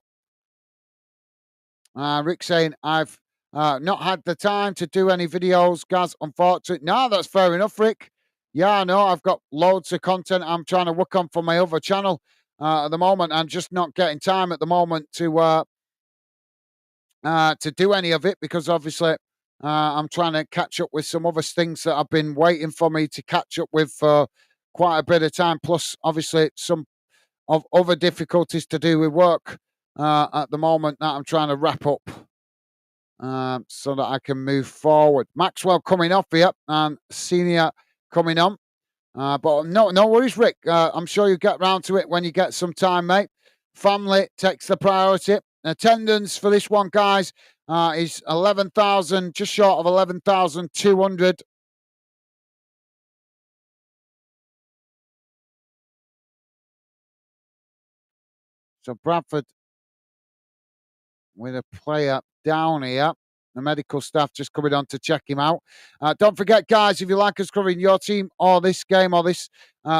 Rick saying, I've not had the time to do any videos, Gaz, unfortunately. No, that's fair enough, Rick. Yeah, I know. I've got loads of content I'm trying to work on for my other channel at the moment. I'm just not getting time at the moment to do any of it because obviously I'm trying to catch up with some other things that have been waiting for me to catch up with for quite a bit of time. Plus, obviously, some of other difficulties to do with work at the moment that I'm trying to wrap up so that I can move forward. Maxwell coming off here and Senior coming on. But no worries, Rick. I'm sure you get round to it when you get some time, mate. Family takes the priority. Attendance for this one, guys, is 11,000, just short of 11,200. So Bradford with a player down here. The medical staff just coming on to check him out. Don't forget, guys, if you like us covering your team or this game or this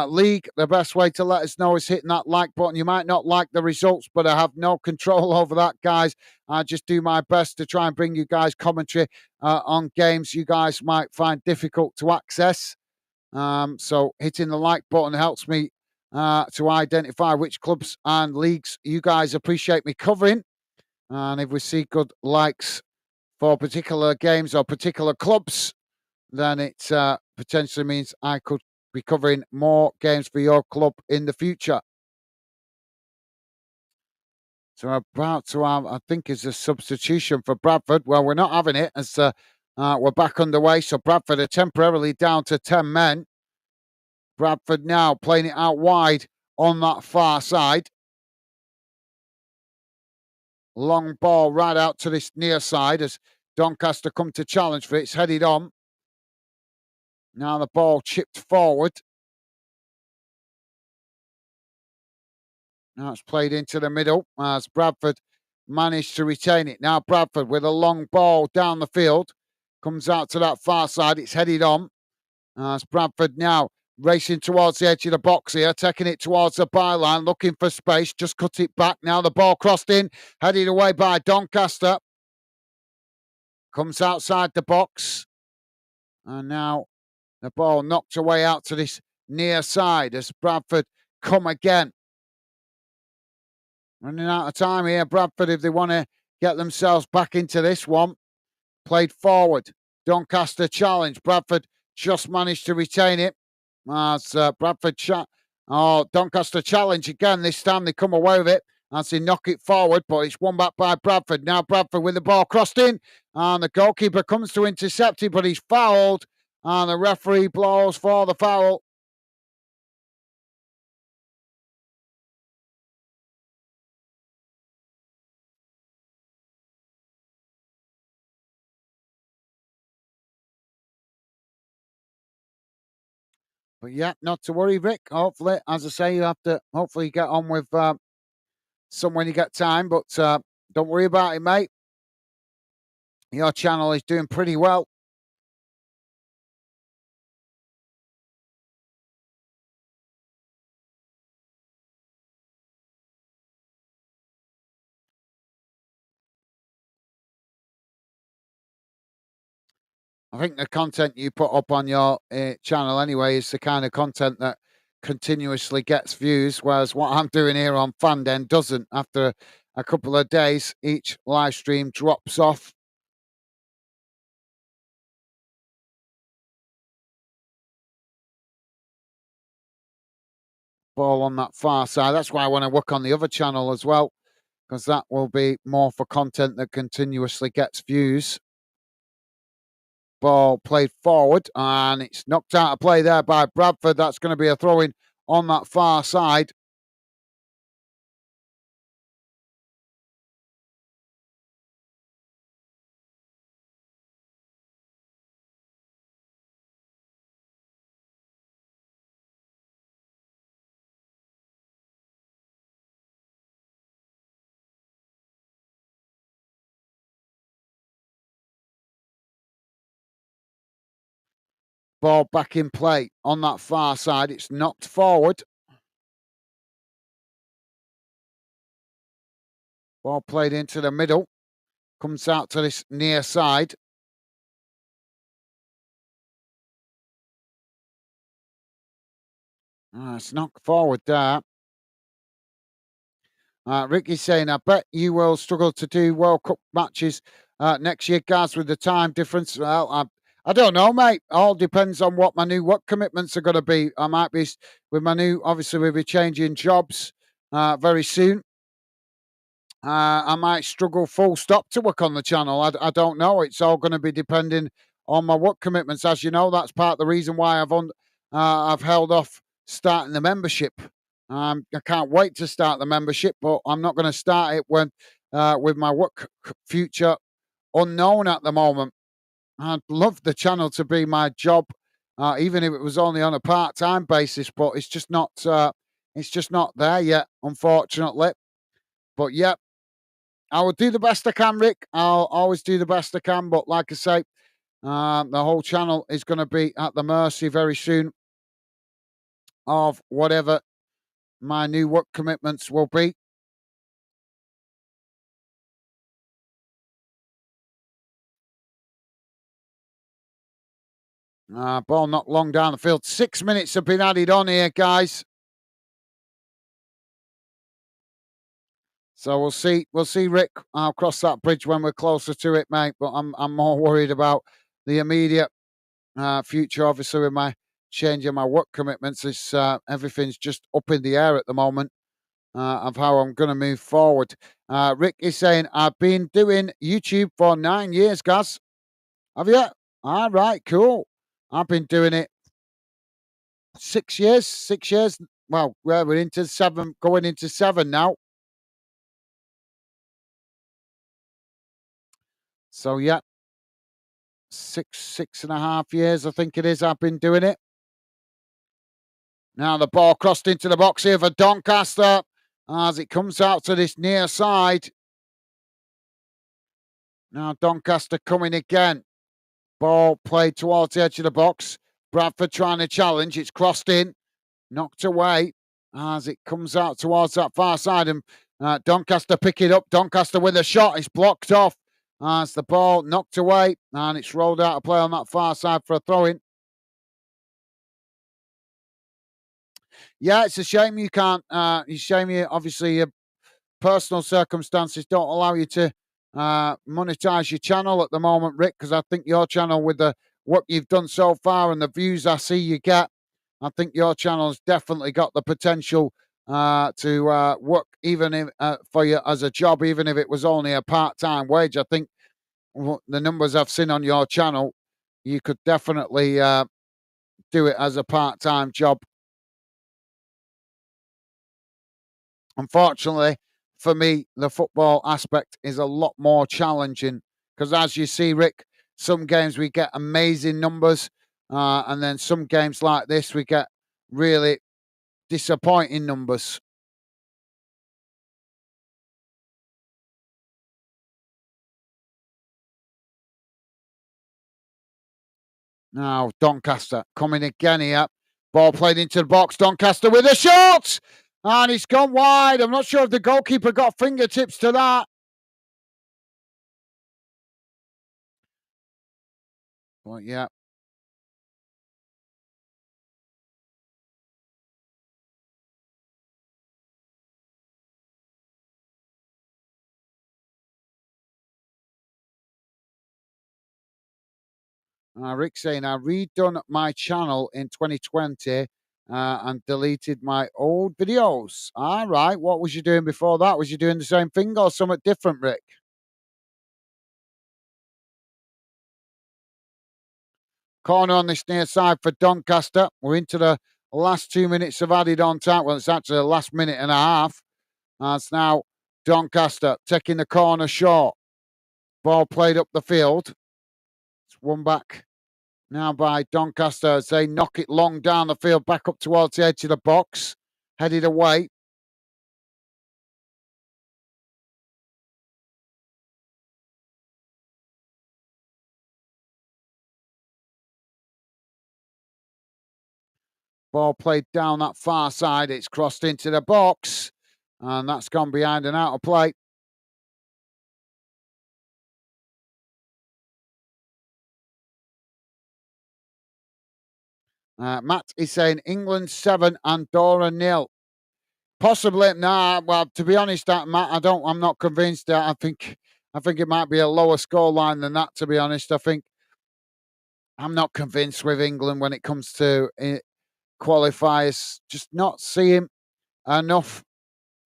league, the best way to let us know is hitting that like button. You might not like the results, but I have no control over that, guys. I just do my best to try and bring you guys commentary on games you guys might find difficult to access. So hitting the like button helps me to identify which clubs and leagues you guys appreciate me covering. And if we see good likes for particular games or particular clubs, then it potentially means I could be covering more games for your club in the future. So we're about to have, I think, is a substitution for Bradford. Well, we're not having it as we're back underway. So Bradford are temporarily down to 10 men. Bradford now playing it out wide on that far side. Long ball right out to this near side as Doncaster come to challenge for it. It's headed on. Now the ball chipped forward. Now it's played into the middle as Bradford managed to retain it. Now Bradford with a long ball down the field. Comes out to that far side. It's headed on. As Bradford now racing towards the edge of the box here, taking it towards the byline, looking for space. Just cut it back. Now the ball crossed in, headed away by Doncaster. Comes outside the box. And now the ball knocked away out to this near side as Bradford come again. Running out of time here, Bradford, if they want to get themselves back into this one. Played forward. Doncaster challenge. Bradford just managed to retain it. As Doncaster challenge again. This time they come away with it as they knock it forward, but it's won back by Bradford. Now Bradford with the ball crossed in, and the goalkeeper comes to intercept it, but he's fouled, and the referee blows for the foul. But yeah, not to worry, Rick. Hopefully, as I say, you have to hopefully get on with some when you get time. But don't worry about it, mate. Your channel is doing pretty well. I think the content you put up on your channel anyway is the kind of content that continuously gets views, whereas what I'm doing here on Fanden doesn't. After a couple of days, each live stream drops off. Ball on that far side. That's why I want to work on the other channel as well, because that will be more for content that continuously gets views. Ball played forward, and it's knocked out of play there by Bradford. That's going to be a throw in on that far side. Ball back in play on that far side. It's knocked forward. Ball played into the middle. Comes out to this near side. It's knocked forward there. Ricky's saying, I bet you will struggle to do World Cup matches next year, Gaz, with the time difference. Well, I don't know, mate. All depends on what my new work commitments are going to be. I might be, with my new, obviously, we'll be changing jobs very soon. I might struggle full stop to work on the channel. I don't know. It's all going to be depending on my work commitments. As you know, that's part of the reason why I've held off starting the membership. I can't wait to start the membership, but I'm not going to start it when with my work future unknown at the moment. I'd love the channel to be my job, even if it was only on a part-time basis. But it's just not. It's just not there yet, unfortunately. But yeah, I will do the best I can, Rick. I'll always do the best I can. But like I say, the whole channel is going to be at the mercy very soon of whatever my new work commitments will be. Ball not long down the field. 6 minutes have been added on here, guys. So we'll see. We'll see, Rick. I'll cross that bridge when we're closer to it, mate. But I'm more worried about the immediate future. Obviously, with my changing my work commitments, it's everything's just up in the air at the moment of how I'm going to move forward. Rick is saying, I've been doing YouTube for 9 years, guys. Have you? All right, cool. I've been doing it 6 years. 6 years. Well, we're into seven, going into seven now. So yeah, 6.5 years, I think it is. I've been doing it. Now the ball crossed into the box here for Doncaster as it comes out to this near side. Now Doncaster coming again. Ball played towards the edge of the box. Bradford trying to challenge. It's crossed in, knocked away as it comes out towards that far side. And Doncaster pick it up. Doncaster with a shot. It's blocked off as the ball knocked away. And it's rolled out of play on that far side for a throw-in. Yeah, it's a shame you can't. It's a shame you, obviously, your personal circumstances don't allow you to monetize your channel at the moment, Rick, because I think your channel, with the what you've done so far and the views I see you get, I think your channel has definitely got the potential to work even if, for you as a job, even if it was only a part-time wage. I think the numbers I've seen on your channel, you could definitely do it as a part-time job. Unfortunately, for me, the football aspect is a lot more challenging because, as you see, Rick, some games we get amazing numbers, and then some games like this we get really disappointing numbers. Now, Doncaster coming again here. Ball played into the box. Doncaster with a shot! And it's gone wide. I'm not sure if the goalkeeper got fingertips to that. But yeah. Rick saying, I redone my channel in 2020 and deleted my old videos. All right. What was you doing before that? Was you doing the same thing or something different, Rick? Corner on this near side for Doncaster. We're into the last 2 minutes of added on time. Well, it's actually the last minute and a half. It's now Doncaster taking the corner short. Ball played up the field. It's one back now by Doncaster as they knock it long down the field, back up towards the edge of the box, headed away. Ball played down that far side. It's crossed into the box. And that's gone behind and out of play. Matt is saying England 7, Andorra 0. Possibly, nah. Well, to be honest, Matt, I'm not convinced. I think it might be a lower scoreline than that. To be honest, I'm not convinced with England when it comes to qualifiers. Just not seeing enough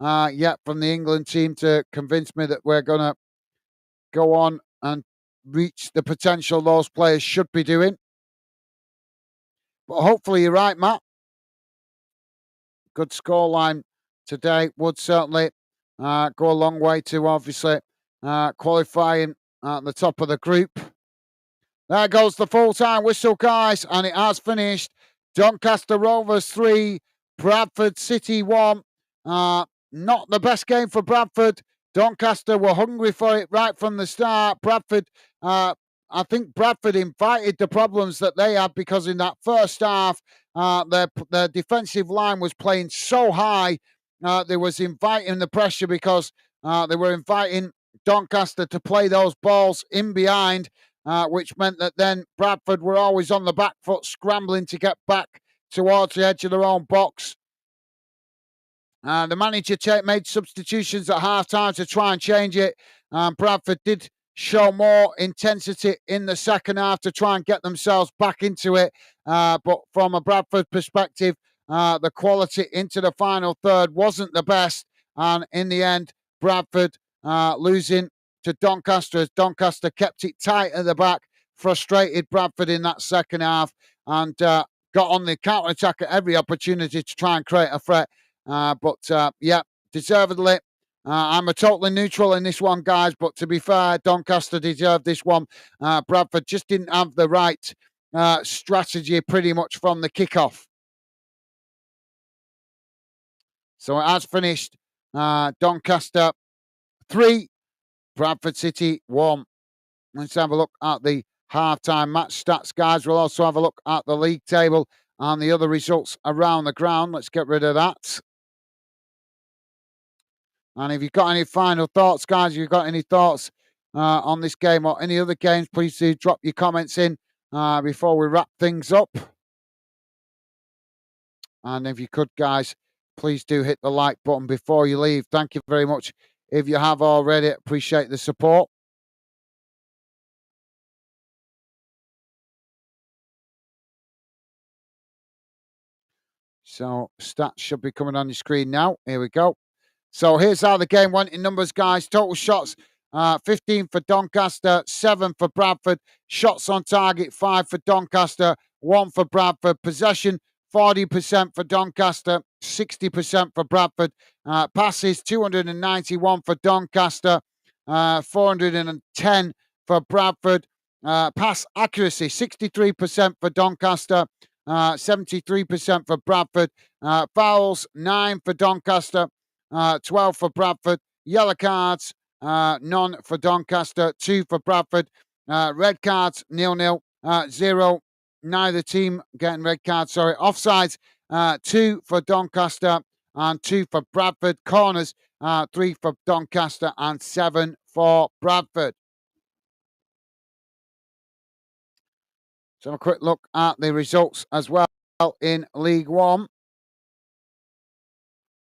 yet from the England team to convince me that we're going to go on and reach the potential those players should be doing. But hopefully you're right, Matt. Good scoreline today would certainly go a long way to obviously qualifying at the top of the group. There goes the full-time whistle, guys, and it has finished. Doncaster Rovers 3, Bradford City 1. Not the best game for Bradford. Doncaster were hungry for it right from the start. Bradford, I think Bradford invited the problems that they had because in that first half, their defensive line was playing so high. They was inviting the pressure because they were inviting Doncaster to play those balls in behind. Which meant that then Bradford were always on the back foot, scrambling to get back towards the edge of their own box. The manager made substitutions at half-time to try and change it. Bradford did show more intensity in the second half to try and get themselves back into it. But from a Bradford perspective, the quality into the final third wasn't the best. And in the end, Bradford losing to Doncaster as Doncaster kept it tight at the back, frustrated Bradford in that second half, and got on the counter-attack at every opportunity to try and create a threat. But yeah, deservedly. I'm a totally neutral in this one, guys. But to be fair, Doncaster deserved this one. Bradford just didn't have the right strategy pretty much from the kickoff. So it has finished. Doncaster 3, Bradford City 1. Let's have a look at the half-time match stats, guys. We'll also have a look at the league table and the other results around the ground. Let's get rid of that. And if you've got any final thoughts, guys, if you've got any thoughts on this game or any other games, please do drop your comments in before we wrap things up. And if you could, guys, please do hit the like button before you leave. Thank you very much. If you have already, appreciate the support. So stats should be coming on your screen now. Here we go. So here's how the game went in numbers, guys. Total shots, 15 for Doncaster, 7 for Bradford. Shots on target, 5 for Doncaster, 1 for Bradford. Possession, 40% for Doncaster, 60% for Bradford. Passes, 291 for Doncaster, 410 for Bradford. Pass accuracy, 63% for Doncaster, 73% for Bradford. Fouls, 9 for Doncaster, 12 for Bradford. Yellow cards, none for Doncaster, 2 for Bradford. Red cards, 0-0, 0. Neither team getting red cards, sorry. Offsides, 2 for Doncaster and 2 for Bradford. Corners, 3 for Doncaster and 7 for Bradford. So a quick look at the results as well in League One.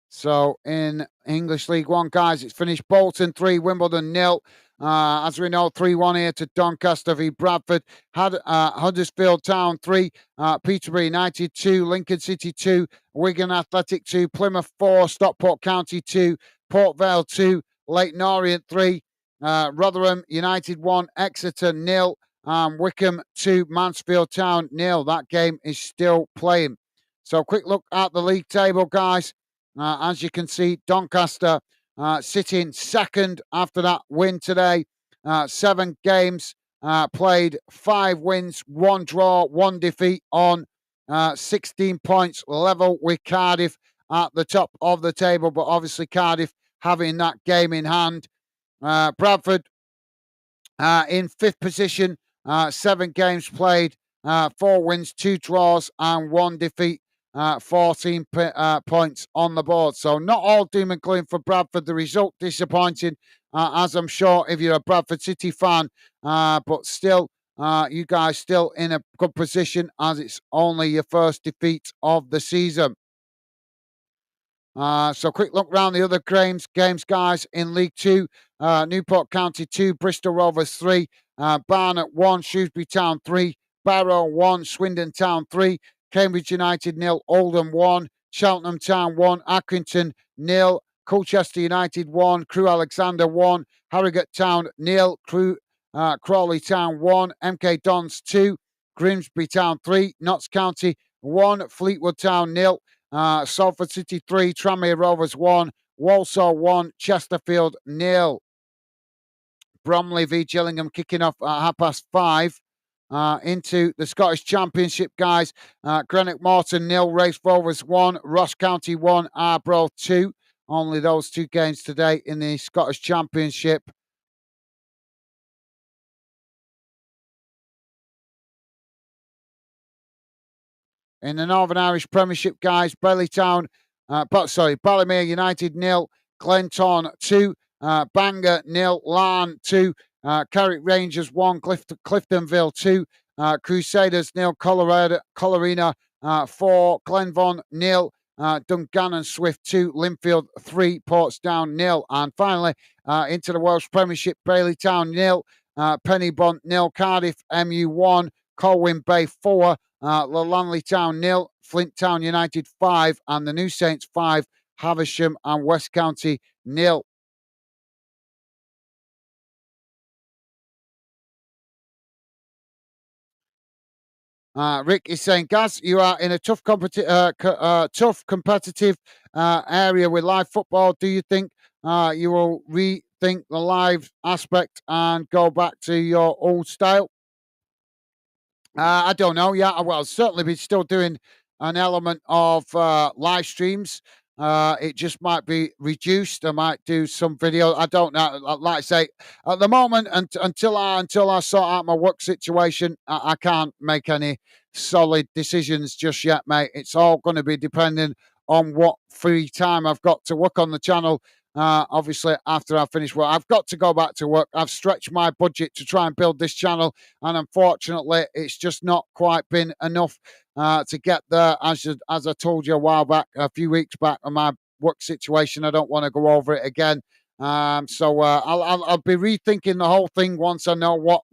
So in English League One, guys, it's finished Bolton 3, Wimbledon 0. As we know, 3-1 here to Doncaster v Bradford. Huddersfield Town 3, Peterborough United 2, Lincoln City 2, Wigan Athletic 2, Plymouth 4, Stockport County 2, Port Vale 2, Leyton Orient 3, Rotherham United 1, Exeter 0, Wickham 2, Mansfield Town 0. That game is still playing. So quick look at the league table, guys. As you can see, Doncaster sitting second after that win today. 7 games played, 5 wins, 1 draw, 1 defeat on 16 points, level with Cardiff at the top of the table. But obviously Cardiff having that game in hand. Bradford in 5th position, 7 games played, 4 wins, 2 draws and 1 defeat. 14 points on the board. So not all doom and gloom for Bradford. The result disappointing, as I'm sure if you're a Bradford City fan, but still, you guys still in a good position as it's only your first defeat of the season. So quick look round the other games, guys. In League Two, Newport County 2, Bristol Rovers 3, Barnet 1, Shrewsbury Town 3, Barrow 1, Swindon Town 3, Cambridge United 0, Oldham 1, Cheltenham Town 1, Accrington 0, Colchester United 1, Crewe Alexandra 1, Harrogate Town 0, Crawley Town 1, MK Dons 2, Grimsby Town 3, Notts County 1, Fleetwood Town 0, Salford City 3, Tranmere Rovers 1, Walsall 1, Chesterfield 0. Bromley v Gillingham kicking off at 5:30. Into the Scottish Championship, guys. Greenock Morton 0, Race Rovers 1, Ross County 1, Arbroath 2. Only those two games today in the Scottish Championship. In the Northern Irish Premiership, guys, Ballymere United 0, Glentown 2, Bangor 0, Larne 2, Carrick Rangers 1, Cliftonville 2, Crusaders 0, Colorina 4, Glenvon 0, Dungannon Swift 2, Linfield 3, Portsdown 0. And finally, into the Welsh Premiership, Bailey Town 0, Pennybont 0, Cardiff MU 1, Colwyn Bay 4, Lanley Town 0, Flint Town United 5, and the New Saints 5, Havisham and West County 0. Rick is saying, Gaz, you are in a tough, competitive area with live football. Do you think you will rethink the live aspect and go back to your old style? I don't know. Yeah, well, certainly be still doing an element of live streams. It just might be reduced. I might do some video. I don't know. Like I say, at the moment, until I sort out my work situation, I can't make any solid decisions just yet, mate. It's all going to be depending on what free time I've got to work on the channel. Obviously, after I finish work, I've got to go back to work. I've stretched my budget to try and build this channel, and unfortunately, it's just not quite been enough to get there. As I told you a few weeks back, on my work situation, I don't want to go over it again. So I'll be rethinking the whole thing once I know what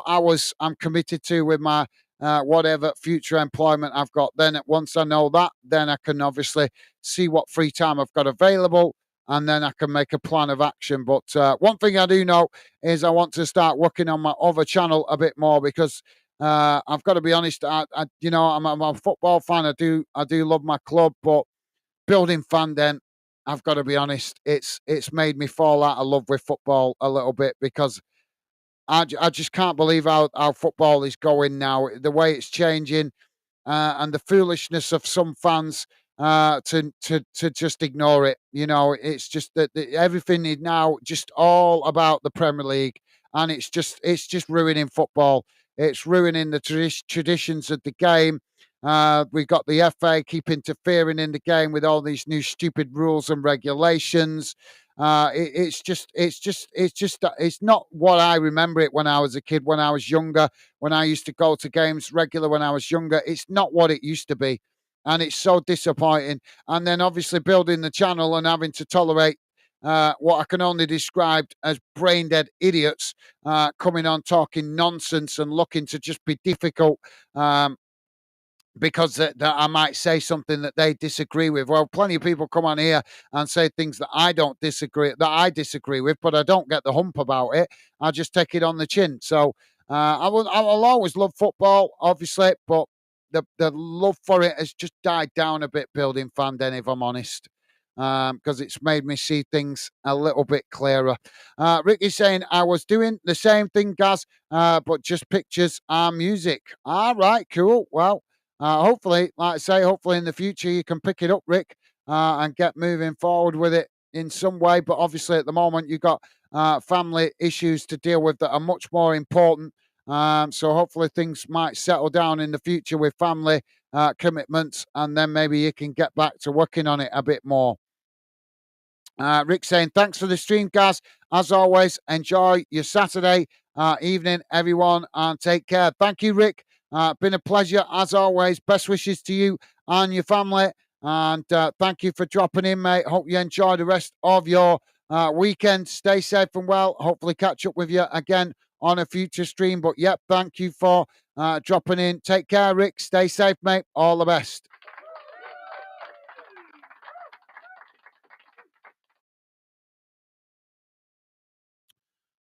hours I'm committed to with my whatever future employment I've got. Then once I know that, then I can obviously see what free time I've got available, and then I can make a plan of action. But one thing I do know is I want to start working on my other channel a bit more, because I've got to be honest. I'm a football fan. I do love my club, but building fan, then I've got to be honest. It's made me fall out of love with football a little bit, because I just can't believe how football is going now. The way it's changing, and the foolishness of some fans to just ignore it. You know, it's just that everything is now just all about the Premier League, and it's just ruining football. It's ruining the traditions of the game. We've got the FA keep interfering in the game with all these new stupid rules and regulations. It's not what I remember it when I was a kid, when I was younger, when I used to go to games regular when I was younger. It's not what it used to be. And it's so disappointing. And then obviously building the channel and having to tolerate what I can only describe as brain dead idiots coming on talking nonsense and looking to just be difficult. Because that I might say something that they disagree with. Well, plenty of people come on here and say things that I disagree with, but I don't get the hump about it. I just take it on the chin. So I'll always love football, obviously, but the love for it has just died down a bit. Building fan, then, if I'm honest. Because it's made me see things a little bit clearer. Ricky's saying, I was doing the same thing, Gaz, but just pictures and music. All right, cool. Well, hopefully, like I say, hopefully in the future you can pick it up, Rick, and get moving forward with it in some way. But obviously, at the moment, you've got family issues to deal with that are much more important. So hopefully things might settle down in the future with family, commitments, and then maybe you can get back to working on it a bit more. Rick saying, thanks for the stream, guys. As always, enjoy your Saturday evening, everyone, and take care. Thank you, Rick. Been a pleasure, as always. Best wishes to you and your family. And thank you for dropping in, mate. Hope you enjoy the rest of your weekend. Stay safe and well. Hopefully catch up with you again on a future stream. But, yep, thank you for dropping in. Take care, Rick. Stay safe, mate. All the best.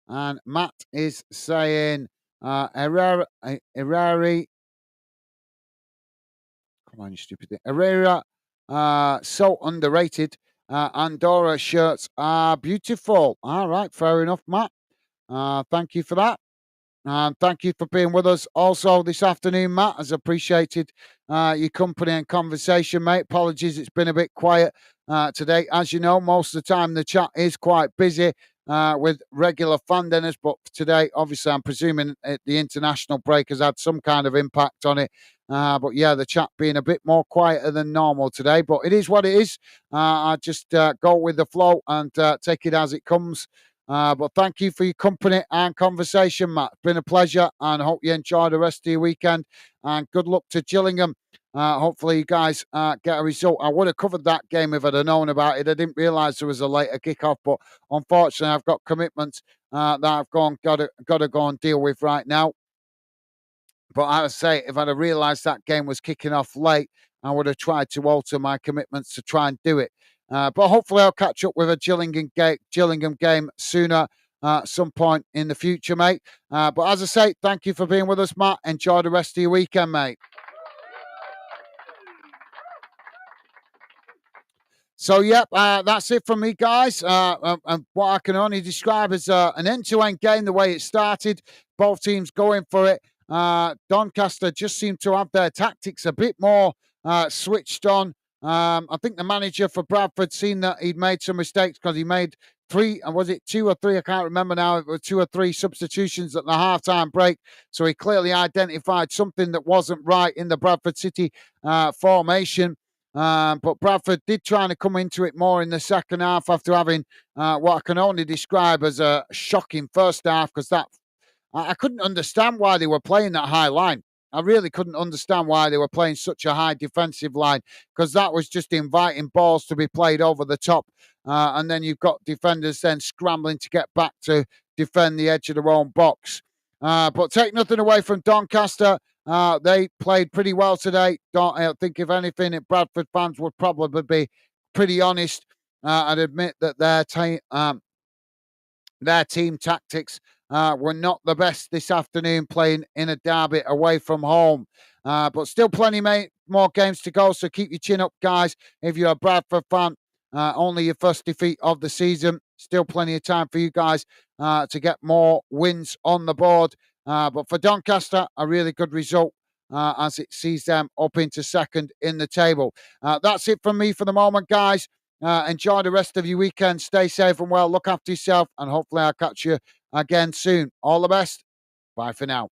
And Matt is saying, Herrera, come on, you stupid thing. Herrera, so underrated. Andorra shirts are beautiful. All right, fair enough, Matt. Thank you for that. And thank you for being with us also this afternoon, Matt. Has appreciated your company and conversation, mate. Apologies, it's been a bit quiet today. As you know, most of the time the chat is quite busy with regular fan dinners, but today, obviously, I'm presuming the international break has had some kind of impact on it. But yeah, the chat being a bit more quieter than normal today, but it is what it is. I just go with the flow and take it as it comes. But thank you for your company and conversation, Matt. It's been a pleasure, and I hope you enjoy the rest of your weekend. And good luck to Gillingham. Hopefully, you guys get a result. I would have covered that game if I'd have known about it. I didn't realise there was a later kickoff, but unfortunately, I've got commitments that I've got to go and deal with right now. But I would say, if I'd have realised that game was kicking off late, I would have tried to alter my commitments to try and do it. But hopefully, I'll catch up with a Gillingham game sooner, some point in the future, mate. But as I say, thank you for being with us, Matt. Enjoy the rest of your weekend, mate. So, yep, that's it from me, guys. And what I can only describe as an end-to-end game, the way it started, both teams going for it. Doncaster just seemed to have their tactics a bit more switched on. I think the manager for Bradford seen that he'd made some mistakes because he made three, and was it two or three? I can't remember now. It was two or three substitutions at the halftime break. So he clearly identified something that wasn't right in the Bradford City formation. But Bradford did try to come into it more in the second half after having what I can only describe as a shocking first half, because I couldn't understand why they were playing that high line. I really couldn't understand why they were playing such a high defensive line, because that was just inviting balls to be played over the top. And then you've got defenders then scrambling to get back to defend the edge of their own box. But take nothing away from Doncaster. They played pretty well today. I think, if anything, Bradford fans would probably be pretty honest and admit that their team tactics were not the best this afternoon, playing in a derby away from home. But still plenty more games to go, so keep your chin up, guys. If you're a Bradford fan, only your first defeat of the season. Still plenty of time for you guys to get more wins on the board. But for Doncaster, a really good result as it sees them up into second in the table. That's it from me for the moment, guys. Enjoy the rest of your weekend. Stay safe and well. Look after yourself, and hopefully I'll catch you again soon. All the best. Bye for now.